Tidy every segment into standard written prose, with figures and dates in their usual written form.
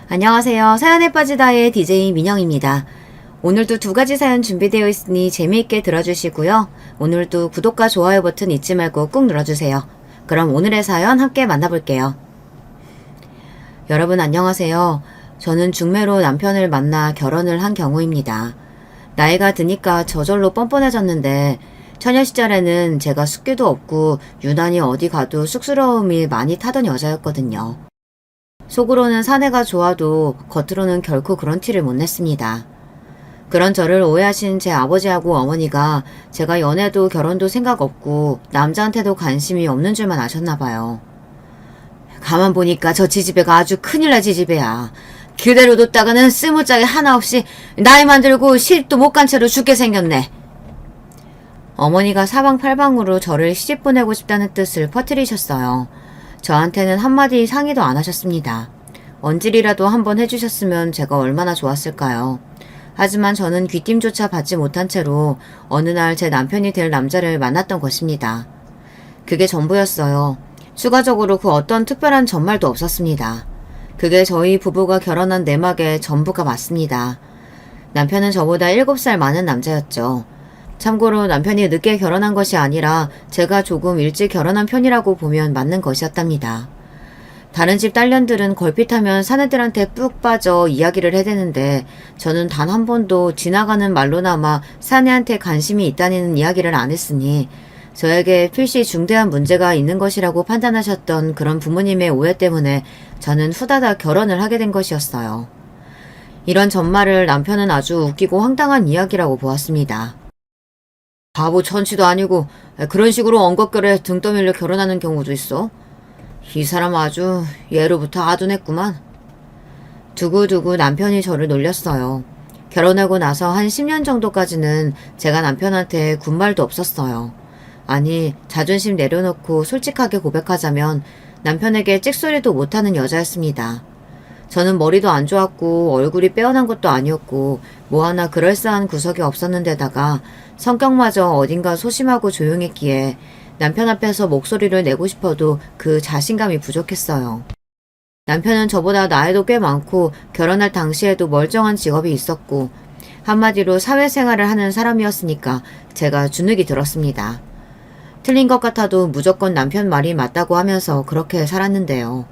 안녕하세요. 사연에 빠지다의 DJ 민영입니다. 오늘도 두 가지 사연 준비되어 있으니 재미있게 들어주시고요. 오늘도 구독과 좋아요 버튼 잊지 말고 꾹 눌러주세요. 그럼 오늘의 사연 함께 만나볼게요. 여러분 안녕하세요. 저는 중매로 남편을 만나 결혼을 한 경우입니다. 나이가 드니까 저절로 뻔뻔해졌는데 처녀 시절에는 제가 숫기도 없고 유난히 어디 가도 쑥스러움이 많이 타던 여자였거든요. 속으로는 사내가 좋아도 겉으로는 결코 그런 티를 못 냈습니다. 그런 저를 오해하신 제 아버지하고 어머니가 제가 연애도 결혼도 생각 없고 남자한테도 관심이 없는 줄만 아셨나봐요. 가만 보니까 저 지지배가 아주 큰일 날 지지배야. 그대로 뒀다가는 쓰무짝에 하나 없이 나이만 들고 시집도 못 간 채로 죽게 생겼네. 어머니가 사방팔방으로 저를 시집 보내고 싶다는 뜻을 퍼뜨리셨어요. 저한테는 한마디 상의도 안 하셨습니다. 언질이라도 한번 해주셨으면 제가 얼마나 좋았을까요. 하지만 저는 귀띔조차 받지 못한 채로 어느 날 제 남편이 될 남자를 만났던 것입니다. 그게 전부였어요. 추가적으로 그 어떤 특별한 전말도 없었습니다. 그게 저희 부부가 결혼한 내막의 전부가 맞습니다. 남편은 저보다 7살 많은 남자였죠. 참고로 남편이 늦게 결혼한 것이 아니라 제가 조금 일찍 결혼한 편이라고 보면 맞는 것이었답니다. 다른 집 딸년들은 걸핏하면 사내들한테 푹 빠져 이야기를 해대는데 저는 단 한 번도 지나가는 말로나마 사내한테 관심이 있다는 이야기를 안 했으니 저에게 필시 중대한 문제가 있는 것이라고 판단하셨던 그런 부모님의 오해 때문에 저는 후다닥 결혼을 하게 된 것이었어요. 이런 전말을 남편은 아주 웃기고 황당한 이야기라고 보았습니다. 바보 천치도 아니고 그런 식으로 엉겁결에 등 떠밀려 결혼하는 경우도 있어. 이 사람 아주 예로부터 아둔했구만. 두고두고 남편이 저를 놀렸어요. 결혼하고 나서 한 10년 정도까지는 제가 남편한테 군말도 없었어요. 아니, 자존심 내려놓고 솔직하게 고백하자면 남편에게 찍소리도 못하는 여자였습니다. 저는 머리도 안 좋았고 얼굴이 빼어난 것도 아니었고 뭐 하나 그럴싸한 구석이 없었는데다가 성격마저 어딘가 소심하고 조용했기에 남편 앞에서 목소리를 내고 싶어도 그 자신감이 부족했어요. 남편은 저보다 나이도 꽤 많고 결혼할 당시에도 멀쩡한 직업이 있었고 한마디로 사회생활을 하는 사람이었으니까 제가 주눅이 들었습니다. 틀린 것 같아도 무조건 남편 말이 맞다고 하면서 그렇게 살았는데요.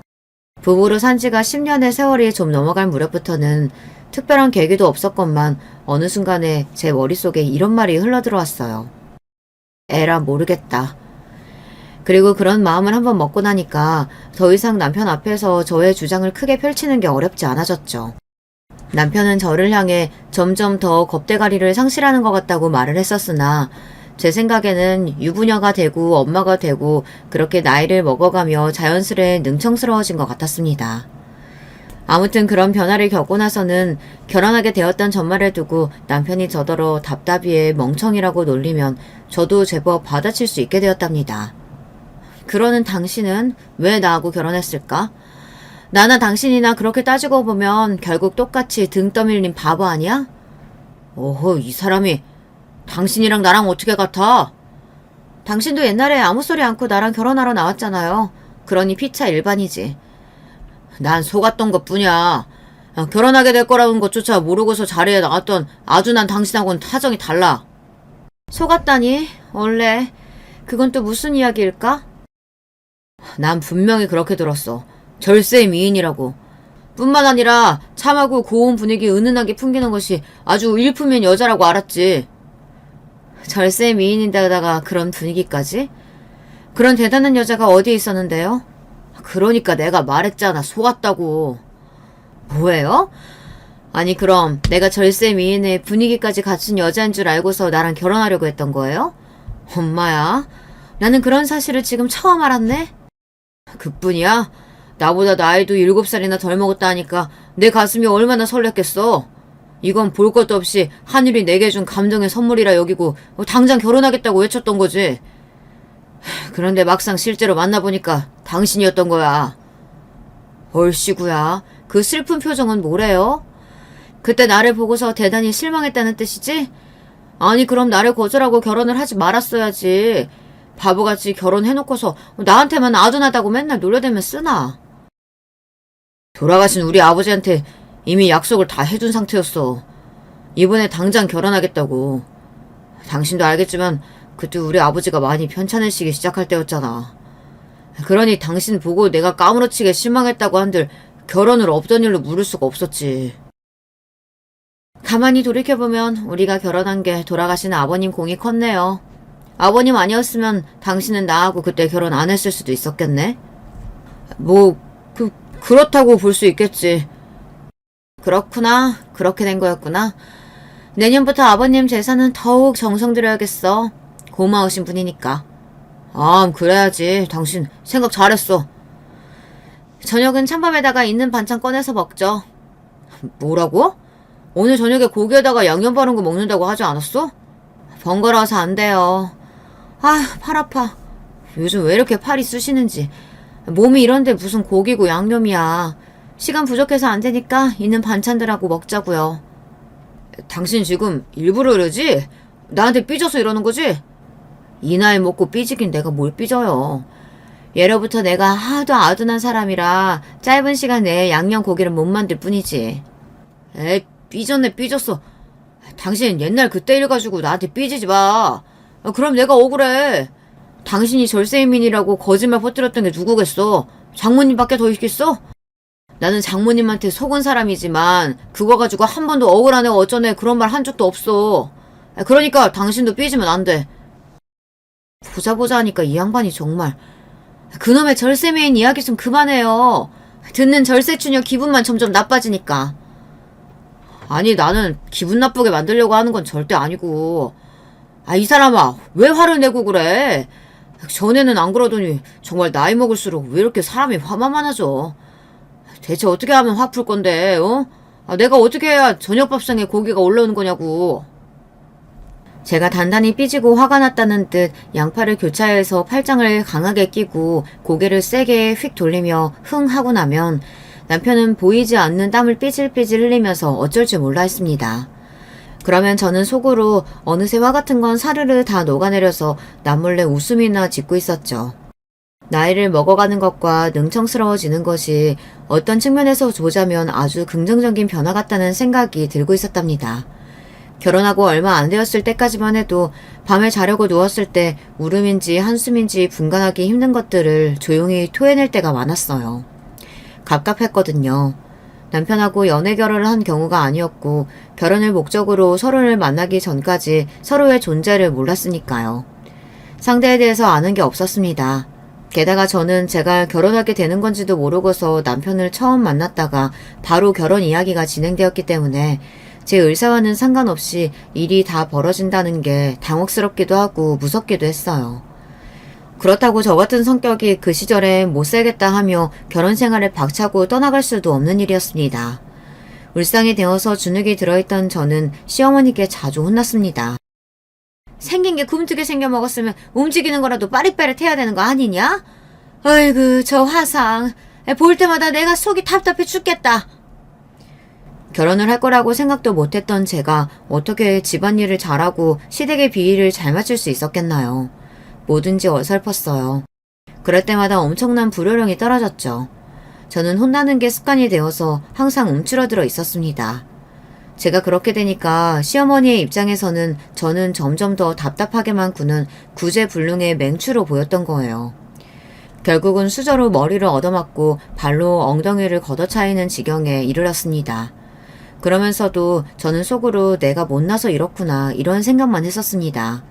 부부로 산 지가 10년의 세월이 좀 넘어갈 무렵부터는 특별한 계기도 없었건만 어느 순간에 제 머릿속에 이런 말이 흘러들어왔어요. 에라 모르겠다. 그리고 그런 마음을 한번 먹고 나니까 더 이상 남편 앞에서 저의 주장을 크게 펼치는 게 어렵지 않아졌죠. 남편은 저를 향해 점점 더 겁대가리를 상실하는 것 같다고 말을 했었으나 제 생각에는 유부녀가 되고 엄마가 되고 그렇게 나이를 먹어가며 자연스레 능청스러워진 것 같았습니다. 아무튼 그런 변화를 겪고 나서는 결혼하게 되었던 전말을 두고 남편이 저더러 답답이에 멍청이라고 놀리면 저도 제법 받아칠 수 있게 되었답니다. 그러는 당신은 왜 나하고 결혼했을까? 나나 당신이나 그렇게 따지고 보면 결국 똑같이 등 떠밀린 바보 아니야? 오호, 이 사람이 당신이랑 나랑 어떻게 같아? 당신도 옛날에 아무 소리 않고 나랑 결혼하러 나왔잖아요. 그러니 피차 일반이지. 난 속았던 것뿐이야. 결혼하게 될 거라는 것조차 모르고서 자리에 나왔던 아주 난 당신하고는 타정이 달라. 속았다니? 원래 그건 또 무슨 이야기일까? 난 분명히 그렇게 들었어. 절세의 미인이라고. 뿐만 아니라 참하고 고운 분위기 은은하게 풍기는 것이 아주 일품인 여자라고 알았지. 절세 미인인데다가 그런 분위기까지? 그런 대단한 여자가 어디에 있었는데요? 그러니까 내가 말했잖아. 속았다고. 뭐예요? 아니 그럼 내가 절세 미인의 분위기까지 갖춘 여자인 줄 알고서 나랑 결혼하려고 했던 거예요? 엄마야, 나는 그런 사실을 지금 처음 알았네? 그뿐이야? 나보다 나이도 7살이나 덜 먹었다 하니까 내 가슴이 얼마나 설렜겠어. 이건 볼 것도 없이 하늘이 내게 준 감동의 선물이라 여기고 당장 결혼하겠다고 외쳤던 거지. 그런데 막상 실제로 만나보니까 당신이었던 거야. 얼씨구야. 그 슬픈 표정은 뭐래요? 그때 나를 보고서 대단히 실망했다는 뜻이지? 아니 그럼 나를 거절하고 결혼을 하지 말았어야지. 바보같이 결혼해놓고서 나한테만 아둔하다고 맨날 놀려대면 쓰나. 돌아가신 우리 아버지한테 이미 약속을 다 해둔 상태였어. 이번에 당장 결혼하겠다고. 당신도 알겠지만 그때 우리 아버지가 많이 편찮으시기 시작할 때였잖아. 그러니 당신 보고 내가 까무러치게 실망했다고 한들 결혼을 없던 일로 물을 수가 없었지. 가만히 돌이켜보면 우리가 결혼한 게 돌아가신 아버님 공이 컸네요. 아버님 아니었으면 당신은 나하고 그때 결혼 안 했을 수도 있었겠네? 그렇다고 볼 수 있겠지. 그렇구나. 그렇게 된 거였구나. 내년부터 아버님 제사는 더욱 정성 들여야겠어. 고마우신 분이니까. 그래야지. 당신 생각 잘했어. 저녁은 찬밥에다가 있는 반찬 꺼내서 먹죠. 뭐라고? 오늘 저녁에 고기에다가 양념 바른 거 먹는다고 하지 않았어? 번거로워서 안 돼요. 팔 아파. 요즘 왜 이렇게 팔이 쑤시는지. 몸이 이런데 무슨 고기고 양념이야. 시간 부족해서 안 되니까 있는 반찬들하고 먹자고요. 당신 지금 일부러 이러지? 나한테 삐져서 이러는 거지? 이 나이 먹고 삐지긴 내가 뭘 삐져요. 예로부터 내가 하도 아둔한 사람이라 짧은 시간 내에 양념 고기를 못 만들 뿐이지. 삐졌네 삐졌어. 당신 옛날 그때 일 가지고 나한테 삐지지 마. 그럼 내가 억울해. 당신이 절세인민이라고 거짓말 퍼뜨렸던 게 누구겠어? 장모님밖에 더 있겠어? 나는 장모님한테 속은 사람이지만 그거 가지고 한 번도 억울하네 어쩌네 그런 말 한 적도 없어. 그러니까 당신도 삐지면 안 돼. 보자 하니까 이 양반이 정말. 그놈의 절세매인 이야기 좀 그만해요. 듣는 절세추녀 기분만 점점 나빠지니까. 아니 나는 기분 나쁘게 만들려고 하는 건 절대 아니고. 이 사람아 왜 화를 내고 그래? 전에는 안 그러더니 정말 나이 먹을수록 왜 이렇게 사람이 화만 많아져? 대체 어떻게 하면 화 풀 건데, 어? 내가 어떻게 해야 저녁밥상에 고기가 올라오는 거냐고. 제가 단단히 삐지고 화가 났다는 듯 양팔을 교차해서 팔짱을 강하게 끼고 고개를 세게 휙 돌리며 흥 하고 나면 남편은 보이지 않는 땀을 삐질삐질 흘리면서 어쩔 줄 몰라 했습니다. 그러면 저는 속으로 어느새 화 같은 건 사르르 다 녹아내려서 남몰래 웃음이나 짓고 있었죠. 나이를 먹어가는 것과 능청스러워지는 것이 어떤 측면에서 보자면 아주 긍정적인 변화 같다는 생각이 들고 있었답니다. 결혼하고 얼마 안 되었을 때까지만 해도 밤에 자려고 누웠을 때 울음인지 한숨인지 분간하기 힘든 것들을 조용히 토해낼 때가 많았어요. 갑갑했거든요. 남편하고 연애 결혼을 한 경우가 아니었고 결혼을 목적으로 서로를 만나기 전까지 서로의 존재를 몰랐으니까요. 상대에 대해서 아는 게 없었습니다. 게다가 저는 제가 결혼하게 되는 건지도 모르고서 남편을 처음 만났다가 바로 결혼 이야기가 진행되었기 때문에 제 의사와는 상관없이 일이 다 벌어진다는 게 당혹스럽기도 하고 무섭기도 했어요. 그렇다고 저 같은 성격이 그 시절에 못 살겠다 하며 결혼 생활에 박차고 떠나갈 수도 없는 일이었습니다. 울상이 되어서 주눅이 들어있던 저는 시어머니께 자주 혼났습니다. 생긴 게 굼뜨게 생겨 먹었으면 움직이는 거라도 빠릿빠릿해야 되는 거 아니냐? 아이고 저 화상. 볼 때마다 내가 속이 답답해 죽겠다. 결혼을 할 거라고 생각도 못했던 제가 어떻게 집안일을 잘하고 시댁의 비위를 잘 맞출 수 있었겠나요? 뭐든지 어설펐어요. 그럴 때마다 엄청난 불효령이 떨어졌죠. 저는 혼나는 게 습관이 되어서 항상 움츠러들어 있었습니다. 제가 그렇게 되니까 시어머니의 입장에서는 저는 점점 더 답답하게만 구는 구제불능의 맹추로 보였던 거예요. 결국은 수저로 머리를 얻어맞고 발로 엉덩이를 걷어차이는 지경에 이르렀습니다. 그러면서도 저는 속으로 내가 못나서 이렇구나 이런 생각만 했었습니다.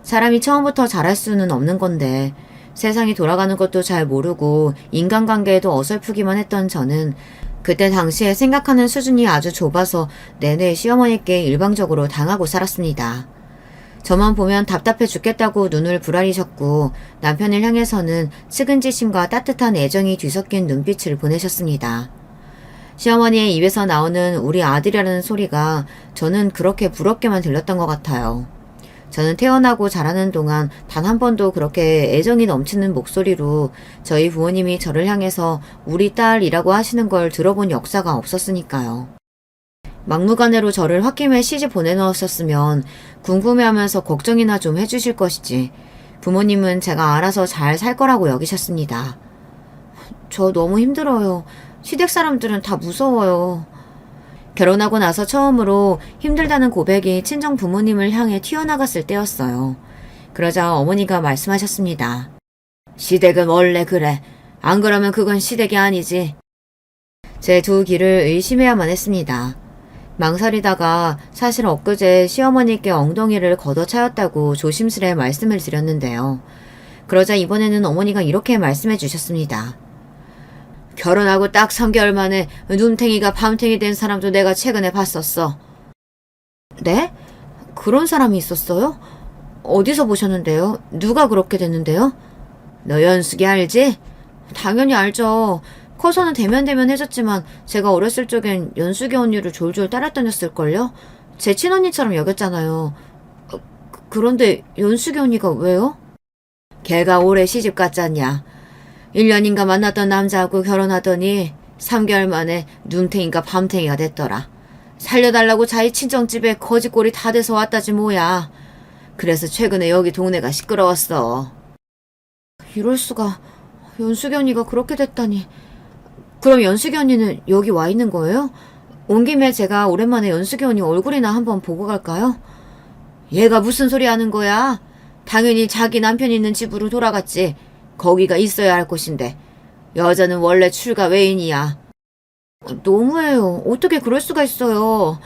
사람이 처음부터 잘할 수는 없는 건데 세상이 돌아가는 것도 잘 모르고 인간관계에도 어설프기만 했던 저는 그때 당시에 생각하는 수준이 아주 좁아서 내내 시어머니께 일방적으로 당하고 살았습니다. 저만 보면 답답해 죽겠다고 눈을 부라리셨고 남편을 향해서는 측은지심과 따뜻한 애정이 뒤섞인 눈빛을 보내셨습니다. 시어머니의 입에서 나오는 우리 아들이라는 소리가 저는 그렇게 부럽게만 들렸던 것 같아요. 저는 태어나고 자라는 동안 단 한 번도 그렇게 애정이 넘치는 목소리로 저희 부모님이 저를 향해서 우리 딸이라고 하시는 걸 들어본 역사가 없었으니까요. 막무가내로 저를 홧김에 시집 보내놓으셨으면 궁금해하면서 걱정이나 좀 해주실 것이지 부모님은 제가 알아서 잘 살 거라고 여기셨습니다. 저 너무 힘들어요. 시댁 사람들은 다 무서워요. 결혼하고 나서 처음으로 힘들다는 고백이 친정 부모님을 향해 튀어나갔을 때였어요. 그러자 어머니가 말씀하셨습니다. 시댁은 원래 그래. 안 그러면 그건 시댁이 아니지. 제 두 귀를 의심해야만 했습니다. 망설이다가 사실 엊그제 시어머니께 엉덩이를 걷어차였다고 조심스레 말씀을 드렸는데요. 그러자 이번에는 어머니가 이렇게 말씀해 주셨습니다. 결혼하고 딱 3개월 만에 눈탱이가 밤탱이 된 사람도 내가 최근에 봤었어. 네? 그런 사람이 있었어요? 어디서 보셨는데요? 누가 그렇게 됐는데요? 너 연숙이 알지? 당연히 알죠. 커서는 대면대면 해줬지만 제가 어렸을 적엔 연숙이 언니를 졸졸 따라다녔을걸요? 제 친언니처럼 여겼잖아요. 그런데 연숙이 언니가 왜요? 걔가 올해 시집 갔잖냐. 1년인가 만났던 남자하고 결혼하더니 3개월 만에 눈탱이가 밤탱이가 됐더라. 살려달라고 자기 친정집에 거지꼴이 다 돼서 왔다지 뭐야. 그래서 최근에 여기 동네가 시끄러웠어. 이럴 수가. 연숙이 언니가 그렇게 됐다니. 그럼 연숙이 언니는 여기 와 있는 거예요? 온 김에 제가 오랜만에 연숙이 언니 얼굴이나 한번 보고 갈까요? 얘가 무슨 소리 하는 거야? 당연히 자기 남편 있는 집으로 돌아갔지. 거기가 있어야 할 곳인데. 여자는 원래 출가 외인이야. 너무해요. 어떻게 그럴 수가 있어요.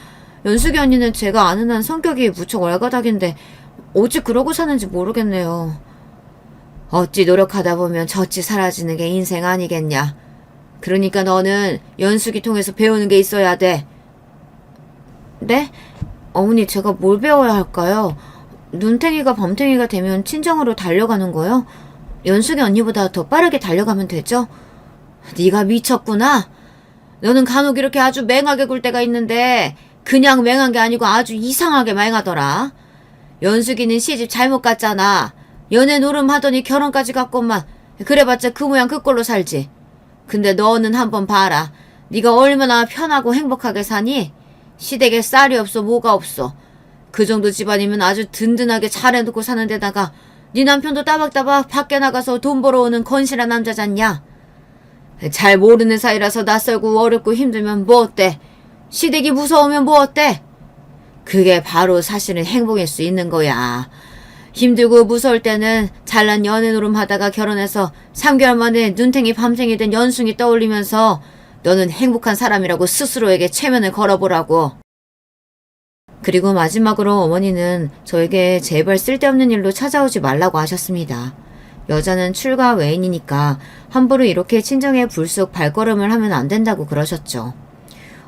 연숙이 언니는 제가 아는 한 성격이 무척 월가닥인데 어찌 그러고 사는지 모르겠네요. 어찌 노력하다 보면 저찌 사라지는 게 인생 아니겠냐. 그러니까 너는 연숙이 통해서 배우는 게 있어야 돼. 네? 어머니 제가 뭘 배워야 할까요? 눈탱이가 밤탱이가 되면 친정으로 달려가는 거요? 연숙이 언니보다 더 빠르게 달려가면 되죠? 네가 미쳤구나. 너는 간혹 이렇게 아주 맹하게 굴 때가 있는데 그냥 맹한 게 아니고 아주 이상하게 맹하더라. 연숙이는 시집 잘못 갔잖아. 연애 노름하더니 결혼까지 갔건만. 그래봤자 그 모양 그 꼴로 살지. 근데 너는 한번 봐라. 네가 얼마나 편하고 행복하게 사니? 시댁에 쌀이 없어 뭐가 없어. 그 정도 집안이면 아주 든든하게 잘 해놓고 사는 데다가 네 남편도 따박따박 밖에 나가서 돈 벌어오는 건실한 남자잖냐. 잘 모르는 사이라서 낯설고 어렵고 힘들면 뭐 어때? 시댁이 무서우면 뭐 어때? 그게 바로 사실은 행복일 수 있는 거야. 힘들고 무서울 때는 잘난 연애 노름 하다가 결혼해서 3개월 만에 눈탱이 밤탱이 된 연숭이 떠올리면서 너는 행복한 사람이라고 스스로에게 체면을 걸어보라고. 그리고 마지막으로 어머니는 저에게 제발 쓸데없는 일로 찾아오지 말라고 하셨습니다. 여자는 출가 외인이니까 함부로 이렇게 친정에 불쑥 발걸음을 하면 안 된다고 그러셨죠.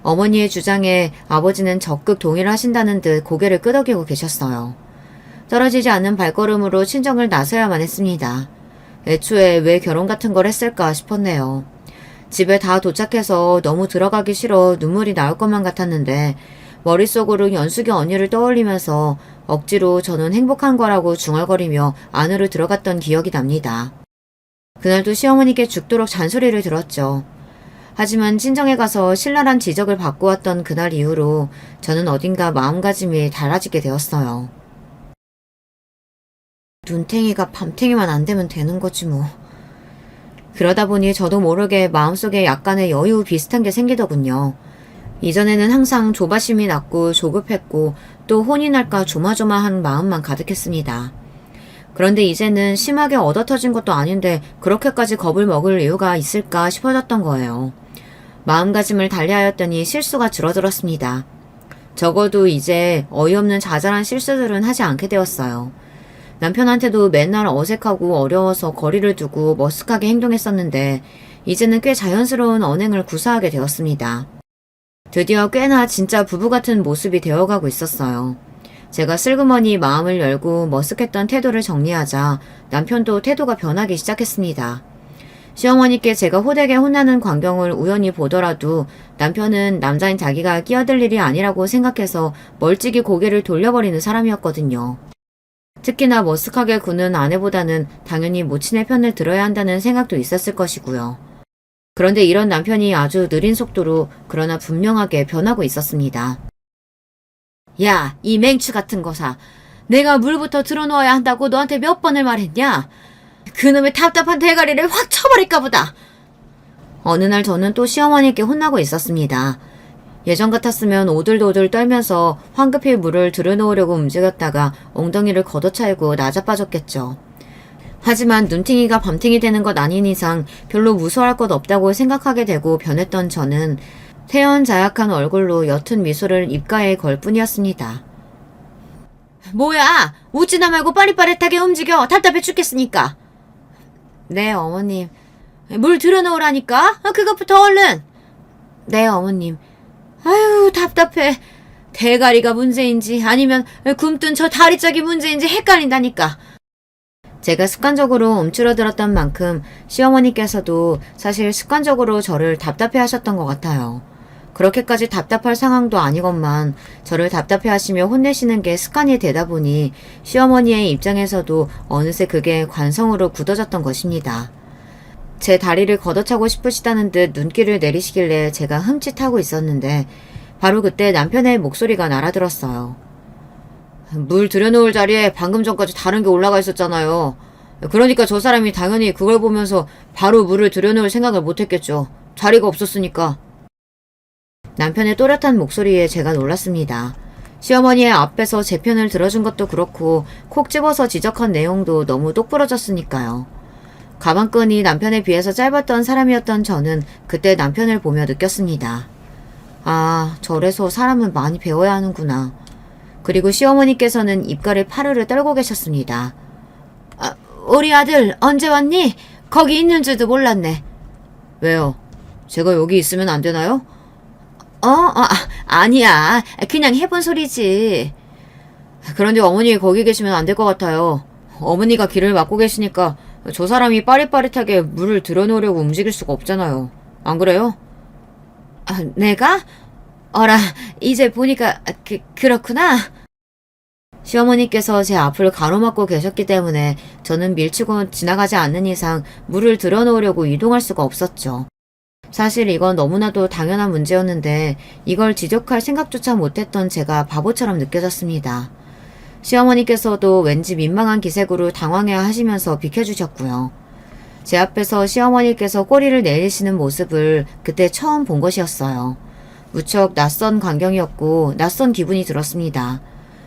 어머니의 주장에 아버지는 적극 동의를 하신다는 듯 고개를 끄덕이고 계셨어요. 떨어지지 않는 발걸음으로 친정을 나서야만 했습니다. 애초에 왜 결혼 같은 걸 했을까 싶었네요. 집에 다 도착해서 너무 들어가기 싫어 눈물이 나올 것만 같았는데 머릿속으로 연숙이 언니를 떠올리면서 억지로 저는 행복한 거라고 중얼거리며 안으로 들어갔던 기억이 납니다. 그날도 시어머니께 죽도록 잔소리를 들었죠. 하지만 친정에 가서 신랄한 지적을 받고 왔던 그날 이후로 저는 어딘가 마음가짐이 달라지게 되었어요. 눈탱이가 밤탱이만 안 되면 되는 거지 뭐. 그러다 보니 저도 모르게 마음속에 약간의 여유 비슷한 게 생기더군요. 이전에는 항상 조바심이 났고 조급했고 또 혼이 날까 조마조마한 마음만 가득했습니다. 그런데 이제는 심하게 얻어터진 것도 아닌데 그렇게까지 겁을 먹을 이유가 있을까 싶어졌던 거예요. 마음가짐을 달리하였더니 실수가 줄어들었습니다. 적어도 이제 어이없는 자잘한 실수들은 하지 않게 되었어요. 남편한테도 맨날 어색하고 어려워서 거리를 두고 머쓱하게 행동했었는데 이제는 꽤 자연스러운 언행을 구사하게 되었습니다. 드디어 꽤나 진짜 부부 같은 모습이 되어가고 있었어요. 제가 슬그머니 마음을 열고 머쓱했던 태도를 정리하자 남편도 태도가 변하기 시작했습니다. 시어머니께 제가 호되게 혼나는 광경을 우연히 보더라도 남편은 남자인 자기가 끼어들 일이 아니라고 생각해서 멀찍이 고개를 돌려버리는 사람이었거든요. 특히나 머쓱하게 구는 아내보다는 당연히 모친의 편을 들어야 한다는 생각도 있었을 것이고요. 그런데 이런 남편이 아주 느린 속도로 그러나 분명하게 변하고 있었습니다. 야, 이 맹추 같은 거사. 내가 물부터 들어놓아야 한다고 너한테 몇 번을 말했냐? 그놈의 답답한 대가리를 확 쳐버릴까 보다. 어느 날 저는 또 시어머니께 혼나고 있었습니다. 예전 같았으면 오들오들 떨면서 황급히 물을 들여놓으려고 움직였다가 엉덩이를 걷어차이고 나자빠졌겠죠. 하지만 눈팅이가 밤팅이 되는 것 아닌 이상 별로 무서워할 것 없다고 생각하게 되고 변했던 저는 태연자약한 얼굴로 옅은 미소를 입가에 걸 뿐이었습니다. 뭐야! 웃지나 말고 빠릿빠릿하게 움직여! 답답해 죽겠으니까! 네, 어머님. 물 들여놓으라니까? 그것부터 얼른! 네, 어머님. 아유, 답답해. 대가리가 문제인지 아니면 굼뜬 저 다리짝이 문제인지 헷갈린다니까. 제가 습관적으로 움츠러들었던 만큼 시어머니께서도 사실 습관적으로 저를 답답해 하셨던 것 같아요. 그렇게까지 답답할 상황도 아니건만 저를 답답해 하시며 혼내시는 게 습관이 되다 보니 시어머니의 입장에서도 어느새 그게 관성으로 굳어졌던 것입니다. 제 다리를 걷어차고 싶으시다는 듯 눈길을 내리시길래 제가 흠칫하고 있었는데 바로 그때 남편의 목소리가 날아들었어요. 물 들여놓을 자리에 방금 전까지 다른 게 올라가 있었잖아요. 그러니까 저 사람이 당연히 그걸 보면서 바로 물을 들여놓을 생각을 못했겠죠. 자리가 없었으니까. 남편의 또렷한 목소리에 제가 놀랐습니다. 시어머니의 앞에서 제 편을 들어준 것도 그렇고 콕 집어서 지적한 내용도 너무 똑부러졌으니까요. 가방끈이 남편에 비해서 짧았던 사람이었던 저는 그때 남편을 보며 느꼈습니다. 아, 저래서 사람은 많이 배워야 하는구나. 그리고 시어머니께서는 입가를 파르르 떨고 계셨습니다. 아, 우리 아들 언제 왔니? 거기 있는 줄도 몰랐네. 왜요? 제가 여기 있으면 안 되나요? 아니야. 그냥 해본 소리지. 그런데 어머니 거기 계시면 안 될 것 같아요. 어머니가 길을 막고 계시니까 저 사람이 빠릿빠릿하게 물을 들여놓으려고 움직일 수가 없잖아요. 안 그래요? 아, 내가? 어라, 이제 보니까 그렇구나. 시어머니께서 제 앞을 가로막고 계셨기 때문에 저는 밀치고 지나가지 않는 이상 물을 들여놓으려고 이동할 수가 없었죠. 사실 이건 너무나도 당연한 문제였는데 이걸 지적할 생각조차 못했던 제가 바보처럼 느껴졌습니다. 시어머니께서도 왠지 민망한 기색으로 당황해 하시면서 비켜주셨고요. 제 앞에서 시어머니께서 꼬리를 내리시는 모습을 그때 처음 본 것이었어요. 무척 낯선 광경이었고 낯선 기분이 들었습니다.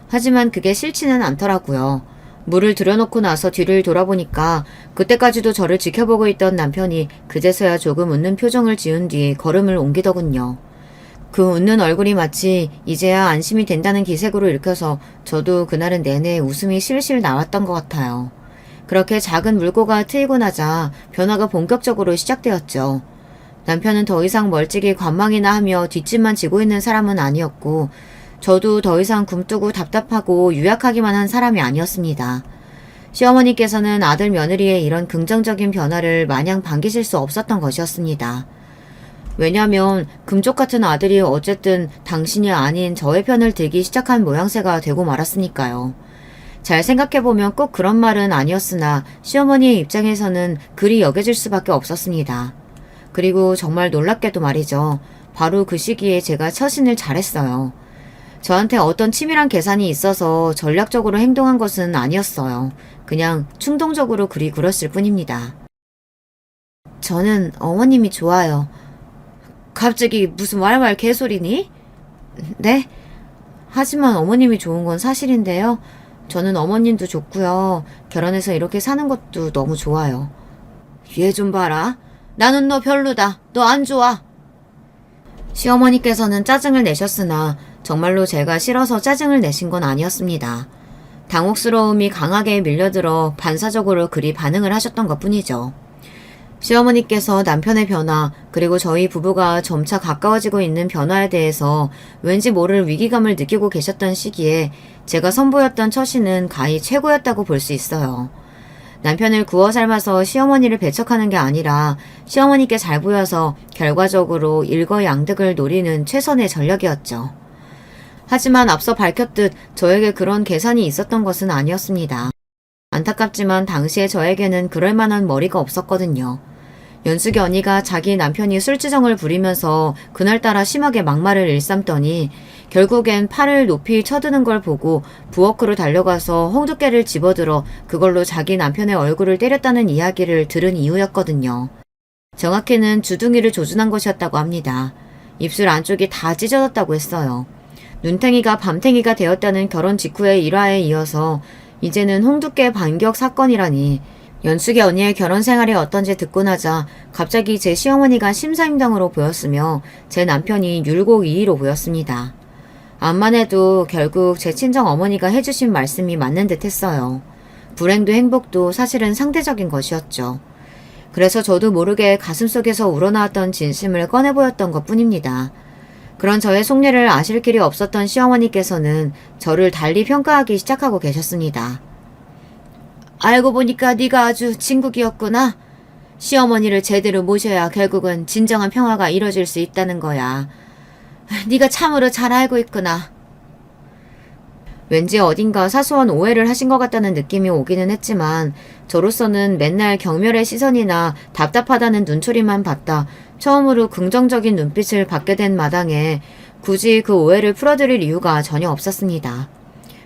하지만 그게 싫지는 않더라고요. 물을 들여놓고 나서 뒤를 돌아보니까 그때까지도 저를 지켜보고 있던 남편이 그제서야 조금 웃는 표정을 지은 뒤 걸음을 옮기더군요. 그 웃는 얼굴이 마치 이제야 안심이 된다는 기색으로 읽혀서 저도 그날은 내내 웃음이 실실 나왔던 것 같아요. 그렇게 작은 물고가 트이고 나자 변화가 본격적으로 시작되었죠. 남편은 더 이상 멀찍이 관망이나 하며 뒷짐만 지고 있는 사람은 아니었고 저도 더 이상 굼뜨고 답답하고 유약하기만 한 사람이 아니었습니다. 시어머니께서는 아들 며느리의 이런 긍정적인 변화를 마냥 반기실 수 없었던 것이었습니다. 왜냐하면 금쪽 같은 아들이 어쨌든 당신이 아닌 저의 편을 들기 시작한 모양새가 되고 말았으니까요. 잘 생각해보면 꼭 그런 말은 아니었으나 시어머니의 입장에서는 그리 여겨질 수밖에 없었습니다. 그리고 정말 놀랍게도 말이죠. 바로 그 시기에 제가 처신을 잘했어요. 저한테 어떤 치밀한 계산이 있어서 전략적으로 행동한 것은 아니었어요. 그냥 충동적으로 그리 굴었을 뿐입니다. 저는 어머님이 좋아요. 갑자기 무슨 말말 개소리니? 네? 하지만 어머님이 좋은 건 사실인데요. 저는 어머님도 좋고요. 결혼해서 이렇게 사는 것도 너무 좋아요. 얘 좀 봐라. 나는 너 별로다. 너 안 좋아. 시어머니께서는 짜증을 내셨으나 정말로 제가 싫어서 짜증을 내신 건 아니었습니다. 당혹스러움이 강하게 밀려들어 반사적으로 그리 반응을 하셨던 것뿐이죠. 시어머니께서 남편의 변화 그리고 저희 부부가 점차 가까워지고 있는 변화에 대해서 왠지 모를 위기감을 느끼고 계셨던 시기에 제가 선보였던 처신은 가히 최고였다고 볼 수 있어요. 남편을 구워 삶아서 시어머니를 배척하는 게 아니라 시어머니께 잘 보여서 결과적으로 일거양득을 노리는 최선의 전략이었죠. 하지만 앞서 밝혔듯 저에게 그런 계산이 있었던 것은 아니었습니다. 안타깝지만 당시에 저에게는 그럴 만한 머리가 없었거든요. 연숙이 언니가 자기 남편이 술주정을 부리면서 그날따라 심하게 막말을 일삼더니 결국엔 팔을 높이 쳐드는 걸 보고 부엌으로 달려가서 홍두깨를 집어들어 그걸로 자기 남편의 얼굴을 때렸다는 이야기를 들은 이유였거든요. 정확히는 주둥이를 조준한 것이었다고 합니다. 입술 안쪽이 다 찢어졌다고 했어요. 눈탱이가 밤탱이가 되었다는 결혼 직후의 일화에 이어서 이제는 홍두깨 반격 사건이라니. 연숙이 언니의 결혼 생활이 어떤지 듣고 나자 갑자기 제 시어머니가 심사임당으로 보였으며 제 남편이 율곡이의로 보였습니다. 암만 해도 결국 제 친정 어머니가 해주신 말씀이 맞는 듯 했어요. 불행도 행복도 사실은 상대적인 것이었죠. 그래서 저도 모르게 가슴속에서 우러나왔던 진심을 꺼내보였던 것 뿐입니다. 그런 저의 속내를 아실 길이 없었던 시어머니께서는 저를 달리 평가하기 시작하고 계셨습니다. 알고 보니까 네가 아주 진국이었구나. 시어머니를 제대로 모셔야 결국은 진정한 평화가 이뤄질 수 있다는 거야. 네가 참으로 잘 알고 있구나. 왠지 어딘가 사소한 오해를 하신 것 같다는 느낌이 오기는 했지만 저로서는 맨날 경멸의 시선이나 답답하다는 눈초리만 받다 처음으로 긍정적인 눈빛을 받게 된 마당에 굳이 그 오해를 풀어드릴 이유가 전혀 없었습니다.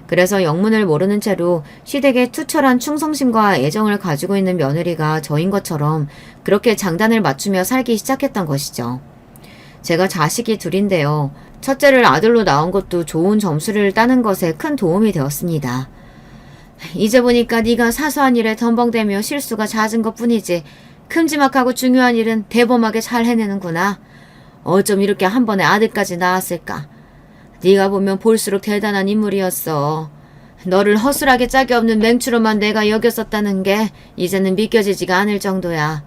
그래서 영문을 모르는 채로 시댁에 투철한 충성심과 애정을 가지고 있는 며느리가 저인 것처럼 그렇게 장단을 맞추며 살기 시작했던 것이죠. 제가 자식이 둘인데요. 첫째를 아들로 낳은 것도 좋은 점수를 따는 것에 큰 도움이 되었습니다. 이제 보니까 네가 사소한 일에 덤벙대며 실수가 잦은 것뿐이지 큼지막하고 중요한 일은 대범하게 잘 해내는구나. 어쩜 이렇게 한 번에 아들까지 낳았을까. 네가 보면 볼수록 대단한 인물이었어. 너를 허술하게 짝이 없는 맹추로만 내가 여겼었다는 게 이제는 믿겨지지가 않을 정도야.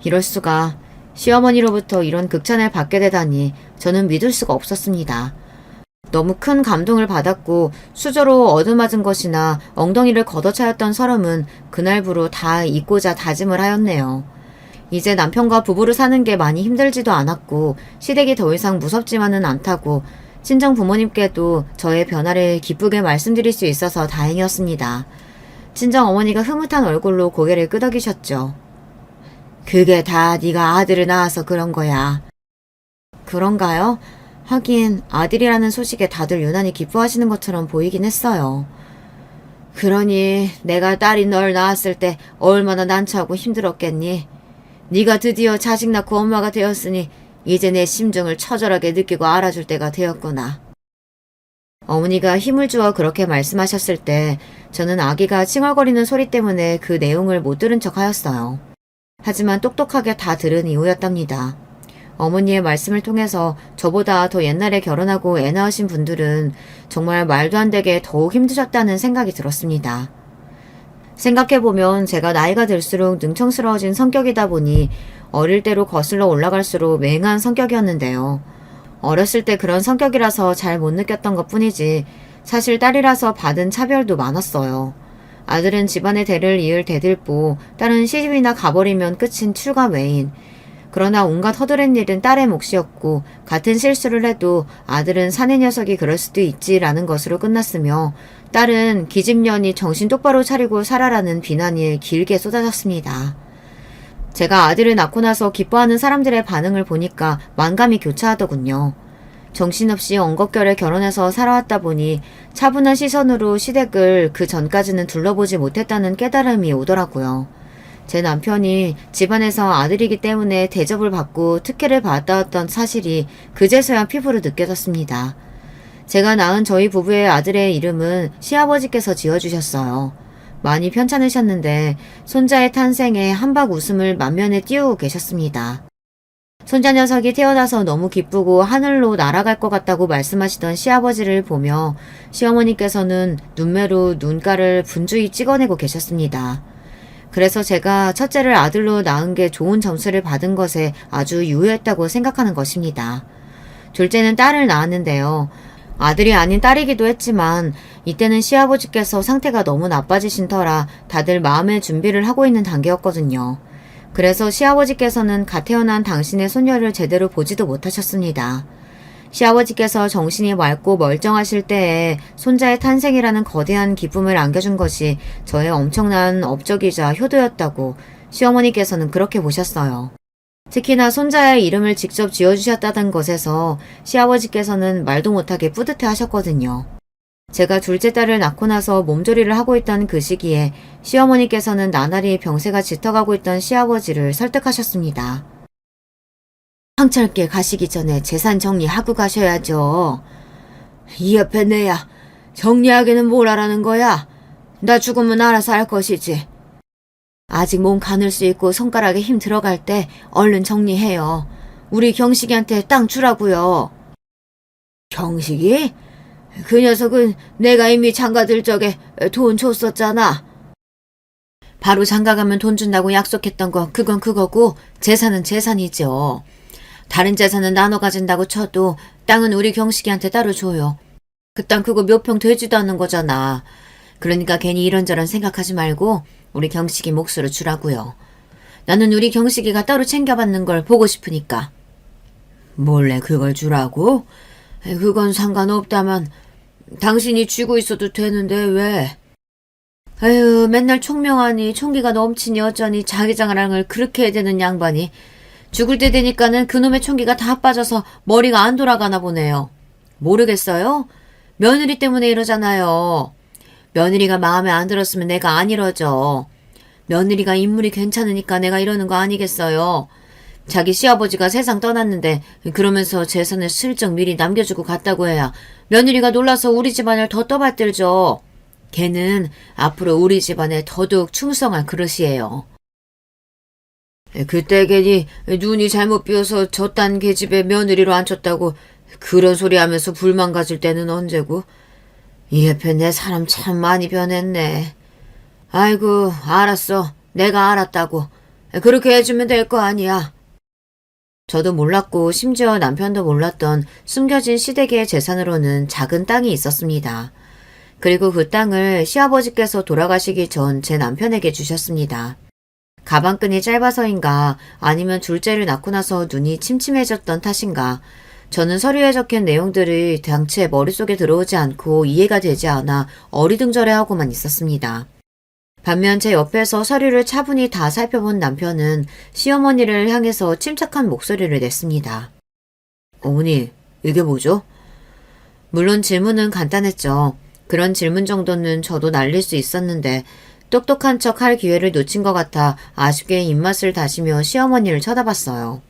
이럴 수가. 시어머니로부터 이런 극찬을 받게 되다니 저는 믿을 수가 없었습니다. 너무 큰 감동을 받았고 수저로 얻어맞은 것이나 엉덩이를 걷어차였던 서름은 그날부로 다 잊고자 다짐을 하였네요. 이제 남편과 부부로 사는 게 많이 힘들지도 않았고 시댁이 더 이상 무섭지만은 않다고 친정 부모님께도 저의 변화를 기쁘게 말씀드릴 수 있어서 다행이었습니다. 친정 어머니가 흐뭇한 얼굴로 고개를 끄덕이셨죠. 그게 다 네가 아들을 낳아서 그런 거야. 그런가요? 하긴 아들이라는 소식에 다들 유난히 기뻐하시는 것처럼 보이긴 했어요. 그러니 내가 딸이 널 낳았을 때 얼마나 난처하고 힘들었겠니? 네가 드디어 자식 낳고 엄마가 되었으니 이제 내 심정을 처절하게 느끼고 알아줄 때가 되었구나. 어머니가 힘을 주어 그렇게 말씀하셨을 때 저는 아기가 칭얼거리는 소리 때문에 그 내용을 못 들은 척 하였어요. 하지만 똑똑하게 다 들은 이유였답니다. 어머니의 말씀을 통해서 저보다 더 옛날에 결혼하고 애 낳으신 분들은 정말 말도 안 되게 더욱 힘드셨다는 생각이 들었습니다. 생각해보면 제가 나이가 들수록 능청스러워진 성격이다 보니 어릴 때로 거슬러 올라갈수록 맹한 성격이었는데요. 어렸을 때 그런 성격이라서 잘 못 느꼈던 것 뿐이지 사실 딸이라서 받은 차별도 많았어요. 아들은 집안의 대를 이을 대들보, 딸은 시집이나 가버리면 끝인 출가외인. 그러나 온갖 허드렛 일은 딸의 몫이었고 같은 실수를 해도 아들은 사내 녀석이 그럴 수도 있지라는 것으로 끝났으며 딸은 기집년이 정신 똑바로 차리고 살아라는 비난이 길게 쏟아졌습니다. 제가 아들을 낳고 나서 기뻐하는 사람들의 반응을 보니까 만감이 교차하더군요. 정신없이 엉겁결에 결혼해서 살아왔다 보니 차분한 시선으로 시댁을 그 전까지는 둘러보지 못했다는 깨달음이 오더라고요. 제 남편이 집안에서 아들이기 때문에 대접을 받고 특혜를 받아왔던 사실이 그제서야 피부로 느껴졌습니다. 제가 낳은 저희 부부의 아들의 이름은 시아버지께서 지어주셨어요. 많이 편찮으셨는데 손자의 탄생에 한박 웃음을 만면에 띄우고 계셨습니다. 손자 녀석이 태어나서 너무 기쁘고 하늘로 날아갈 것 같다고 말씀하시던 시아버지를 보며 시어머니께서는 눈매로 눈가를 분주히 찍어내고 계셨습니다. 그래서 제가 첫째를 아들로 낳은 게 좋은 점수를 받은 것에 아주 유효했다고 생각하는 것입니다. 둘째는 딸을 낳았는데요. 아들이 아닌 딸이기도 했지만 이때는 시아버지께서 상태가 너무 나빠지신 터라 다들 마음의 준비를 하고 있는 단계였거든요. 그래서 시아버지께서는 갓 태어난 당신의 손녀를 제대로 보지도 못하셨습니다. 시아버지께서 정신이 맑고 멀쩡하실 때에 손자의 탄생이라는 거대한 기쁨을 안겨준 것이 저의 엄청난 업적이자 효도였다고 시어머니께서는 그렇게 보셨어요. 특히나 손자의 이름을 직접 지어주셨다는 것에서 시아버지께서는 말도 못하게 뿌듯해 하셨거든요. 제가 둘째 딸을 낳고 나서 몸조리를 하고 있던 그 시기에 시어머니께서는 나날이 병세가 짙어가고 있던 시아버지를 설득하셨습니다. 황철길 가시기 전에 재산 정리하고 가셔야죠. 이 옆에 내야 정리하기는 뭘 하라는 거야. 나 죽으면 알아서 할 것이지. 아직 몸 가눌 수 있고 손가락에 힘 들어갈 때 얼른 정리해요. 우리 경식이한테 땅 주라고요. 경식이? 그 녀석은 내가 이미 장가들 적에 돈 줬었잖아. 바로 장가가면 돈 준다고 약속했던 거 그건 그거고 재산은 재산이죠. 다른 재산은 나눠 가진다고 쳐도 땅은 우리 경식이한테 따로 줘요. 그 땅 그거 몇 평 되지도 않는 거잖아. 그러니까 괜히 이런저런 생각하지 말고 우리 경식이 몫으로 주라고요. 나는 우리 경식이가 따로 챙겨받는 걸 보고 싶으니까. 몰래 그걸 주라고? 그건 상관없다만 당신이 쥐고 있어도 되는데 왜? 아유, 맨날 총명하니 총기가 넘치니 어쩌니 자기 자랑을 그렇게 해야 되는 양반이 죽을 때 되니까는 그놈의 총기가 다 빠져서 머리가 안 돌아가나 보네요. 모르겠어요? 며느리 때문에 이러잖아요. 며느리가 마음에 안 들었으면 내가 안 이러죠. 며느리가 인물이 괜찮으니까 내가 이러는 거 아니겠어요. 자기 시아버지가 세상 떠났는데 그러면서 재산을 슬쩍 미리 남겨주고 갔다고 해야 며느리가 놀라서 우리 집안을 더 떠받들죠. 걔는 앞으로 우리 집안에 더더욱 충성할 그릇이에요. 그때 괜히 눈이 잘못 비어서 저딴 계집에 며느리로 앉혔다고 그런 소리 하면서 불만 가질 때는 언제고. 이 옆에 내 사람 참 많이 변했네. 아이고, 알았어. 내가 알았다고. 그렇게 해주면 될 거 아니야. 저도 몰랐고 심지어 남편도 몰랐던 숨겨진 시댁의 재산으로는 작은 땅이 있었습니다. 그리고 그 땅을 시아버지께서 돌아가시기 전 제 남편에게 주셨습니다. 가방끈이 짧아서인가 아니면 둘째를 낳고 나서 눈이 침침해졌던 탓인가 저는 서류에 적힌 내용들이 당최 머릿속에 들어오지 않고 이해가 되지 않아 어리둥절해하고만 있었습니다. 반면 제 옆에서 서류를 차분히 다 살펴본 남편은 시어머니를 향해서 침착한 목소리를 냈습니다. 어머니, 이게 뭐죠? 물론 질문은 간단했죠. 그런 질문 정도는 저도 날릴 수 있었는데 똑똑한 척 할 기회를 놓친 것 같아 아쉽게 입맛을 다시며 시어머니를 쳐다봤어요.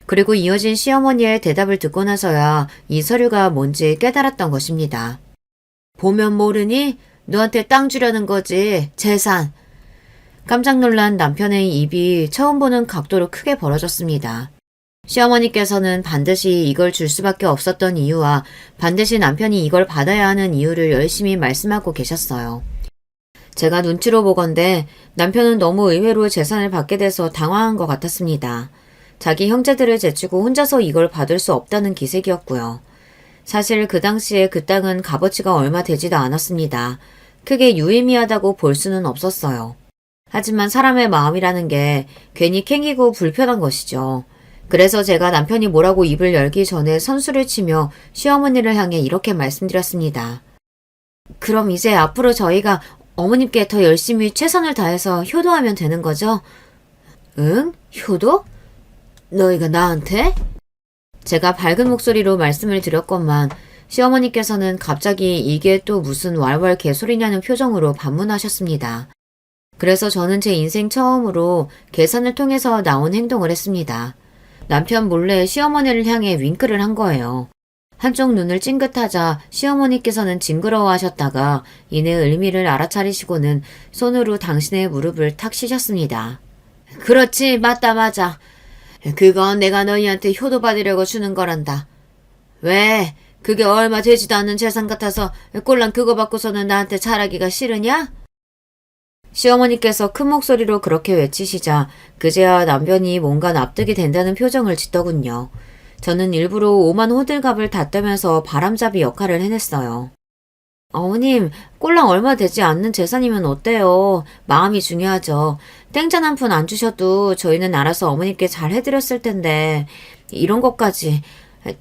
그리고 이어진 시어머니의 대답을 듣고 나서야 이 서류가 뭔지 깨달았던 것입니다. 보면 모르니? 너한테 땅 주려는 거지. 재산. 깜짝 놀란 남편의 입이 처음 보는 각도로 크게 벌어졌습니다. 시어머니께서는 반드시 이걸 줄 수밖에 없었던 이유와 반드시 남편이 이걸 받아야 하는 이유를 열심히 말씀하고 계셨어요. 제가 눈치로 보건대 남편은 너무 의외로 재산을 받게 돼서 당황한 것 같았습니다. 자기 형제들을 제치고 혼자서 이걸 받을 수 없다는 기색이었고요. 사실 그 당시에 그 땅은 값어치가 얼마 되지도 않았습니다. 크게 유의미하다고 볼 수는 없었어요. 하지만 사람의 마음이라는 게 괜히 캥기고 불편한 것이죠. 그래서 제가 남편이 뭐라고 입을 열기 전에 선수를 치며 시어머니를 향해 이렇게 말씀드렸습니다. 그럼 이제 앞으로 저희가 어머님께 더 열심히 최선을 다해서 효도하면 되는 거죠? 응? 효도? 너희가 나한테? 제가 밝은 목소리로 말씀을 드렸건만 시어머니께서는 갑자기 이게 또 무슨 왈왈 개소리냐는 표정으로 반문하셨습니다. 그래서 저는 제 인생 처음으로 계산을 통해서 나온 행동을 했습니다. 남편 몰래 시어머니를 향해 윙크를 한 거예요. 한쪽 눈을 찡긋하자 시어머니께서는 징그러워하셨다가 이내 의미를 알아차리시고는 손으로 당신의 무릎을 탁 치셨습니다. 그렇지, 맞다, 맞아. 그건 내가 너희한테 효도 받으려고 주는 거란다. 왜? 그게 얼마 되지도 않는 재산 같아서 꼴랑 그거 받고서는 나한테 잘하기가 싫으냐? 시어머니께서 큰 목소리로 그렇게 외치시자 그제야 남편이 뭔가 납득이 된다는 표정을 짓더군요. 저는 일부러 오만 호들갑을 닫대면서 바람잡이 역할을 해냈어요. 어머님, 꼴랑 얼마 되지 않는 재산이면 어때요? 마음이 중요하죠. 땡잔 한 푼 안 주셔도 저희는 알아서 어머님께 잘 해드렸을 텐데 이런 것까지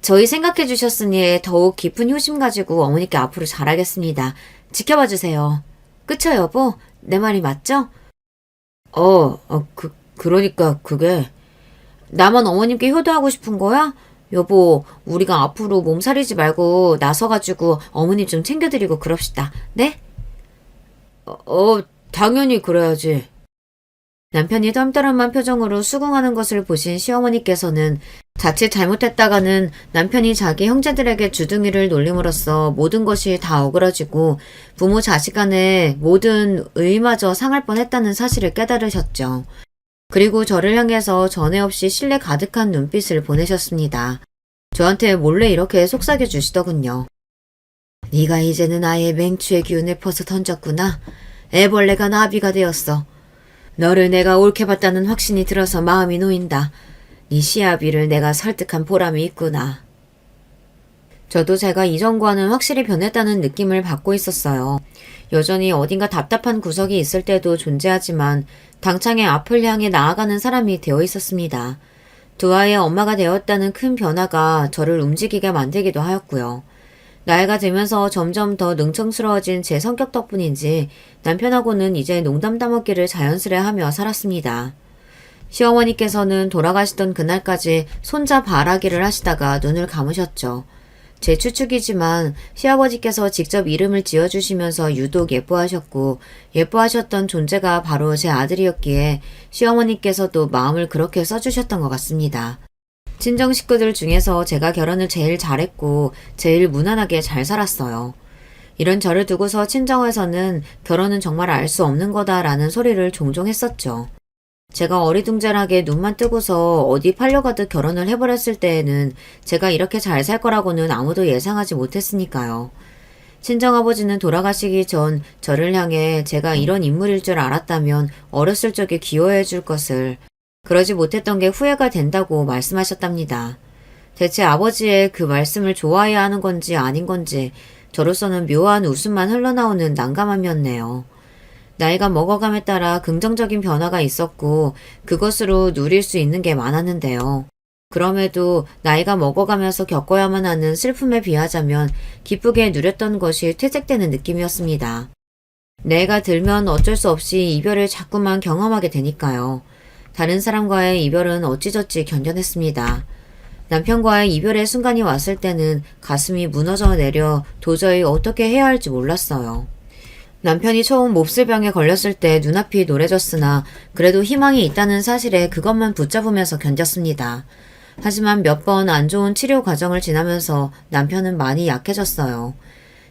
저희 생각해 주셨으니 더욱 깊은 효심 가지고 어머니께 앞으로 잘하겠습니다. 지켜봐 주세요. 그쵸 여보? 내 말이 맞죠? 그러니까 그게 나만 어머님께 효도하고 싶은 거야? 여보, 우리가 앞으로 몸살이지 말고 나서가지고 어머니 좀 챙겨드리고 그럽시다. 네? 당연히 그래야지. 남편이 덤떠름한 표정으로 수긍하는 것을 보신 시어머니께서는 자칫 잘못했다가는 남편이 자기 형제들에게 주둥이를 놀림으로써 모든 것이 다 어그러지고 부모 자식 간의 모든 의마저 상할 뻔했다는 사실을 깨달으셨죠. 그리고 저를 향해서 전에 없이 신뢰 가득한 눈빛을 보내셨습니다. 저한테 몰래 이렇게 속삭여 주시더군요. 네가 이제는 아예 맹추의 기운을 퍼서 던졌구나. 애벌레가 나비가 되었어. 너를 내가 옳게 봤다는 확신이 들어서 마음이 놓인다. 네 시아비를 내가 설득한 보람이 있구나. 저도 제가 이전과는 확실히 변했다는 느낌을 받고 있었어요. 여전히 어딘가 답답한 구석이 있을 때도 존재하지만 당장의 앞을 향해 나아가는 사람이 되어 있었습니다. 두 아이의 엄마가 되었다는 큰 변화가 저를 움직이게 만들기도 하였고요. 나이가 들면서 점점 더 능청스러워진 제 성격 덕분인지 남편하고는 이제 농담 따먹기를 자연스레 하며 살았습니다. 시어머니께서는 돌아가시던 그날까지 손자 바라기를 하시다가 눈을 감으셨죠. 제 추측이지만 시아버지께서 직접 이름을 지어주시면서 유독 예뻐하셨고 예뻐하셨던 존재가 바로 제 아들이었기에 시어머니께서도 마음을 그렇게 써주셨던 것 같습니다. 친정 식구들 중에서 제가 결혼을 제일 잘했고 제일 무난하게 잘 살았어요. 이런 저를 두고서 친정에서는 결혼은 정말 알 수 없는 거다라는 소리를 종종 했었죠. 제가 어리둥절하게 눈만 뜨고서 어디 팔려가듯 결혼을 해버렸을 때에는 제가 이렇게 잘 살 거라고는 아무도 예상하지 못했으니까요. 친정아버지는 돌아가시기 전 저를 향해 제가 이런 인물일 줄 알았다면 어렸을 적에 기여해 줄 것을, 그러지 못했던 게 후회가 된다고 말씀하셨답니다. 대체 아버지의 그 말씀을 좋아해야 하는 건지 아닌 건지 저로서는 묘한 웃음만 흘러나오는 난감함이었네요. 나이가 먹어감에 따라 긍정적인 변화가 있었고 그것으로 누릴 수 있는 게 많았는데요. 그럼에도 나이가 먹어가면서 겪어야만 하는 슬픔에 비하자면 기쁘게 누렸던 것이 퇴색되는 느낌이었습니다. 나이가 들면 어쩔 수 없이 이별을 자꾸만 경험하게 되니까요. 다른 사람과의 이별은 어찌저찌 견뎌냈습니다. 남편과의 이별의 순간이 왔을 때는 가슴이 무너져 내려 도저히 어떻게 해야 할지 몰랐어요. 남편이 처음 몹쓸병에 걸렸을 때 눈앞이 노래졌으나 그래도 희망이 있다는 사실에 그것만 붙잡으면서 견뎠습니다. 하지만 몇 번 안 좋은 치료 과정을 지나면서 남편은 많이 약해졌어요.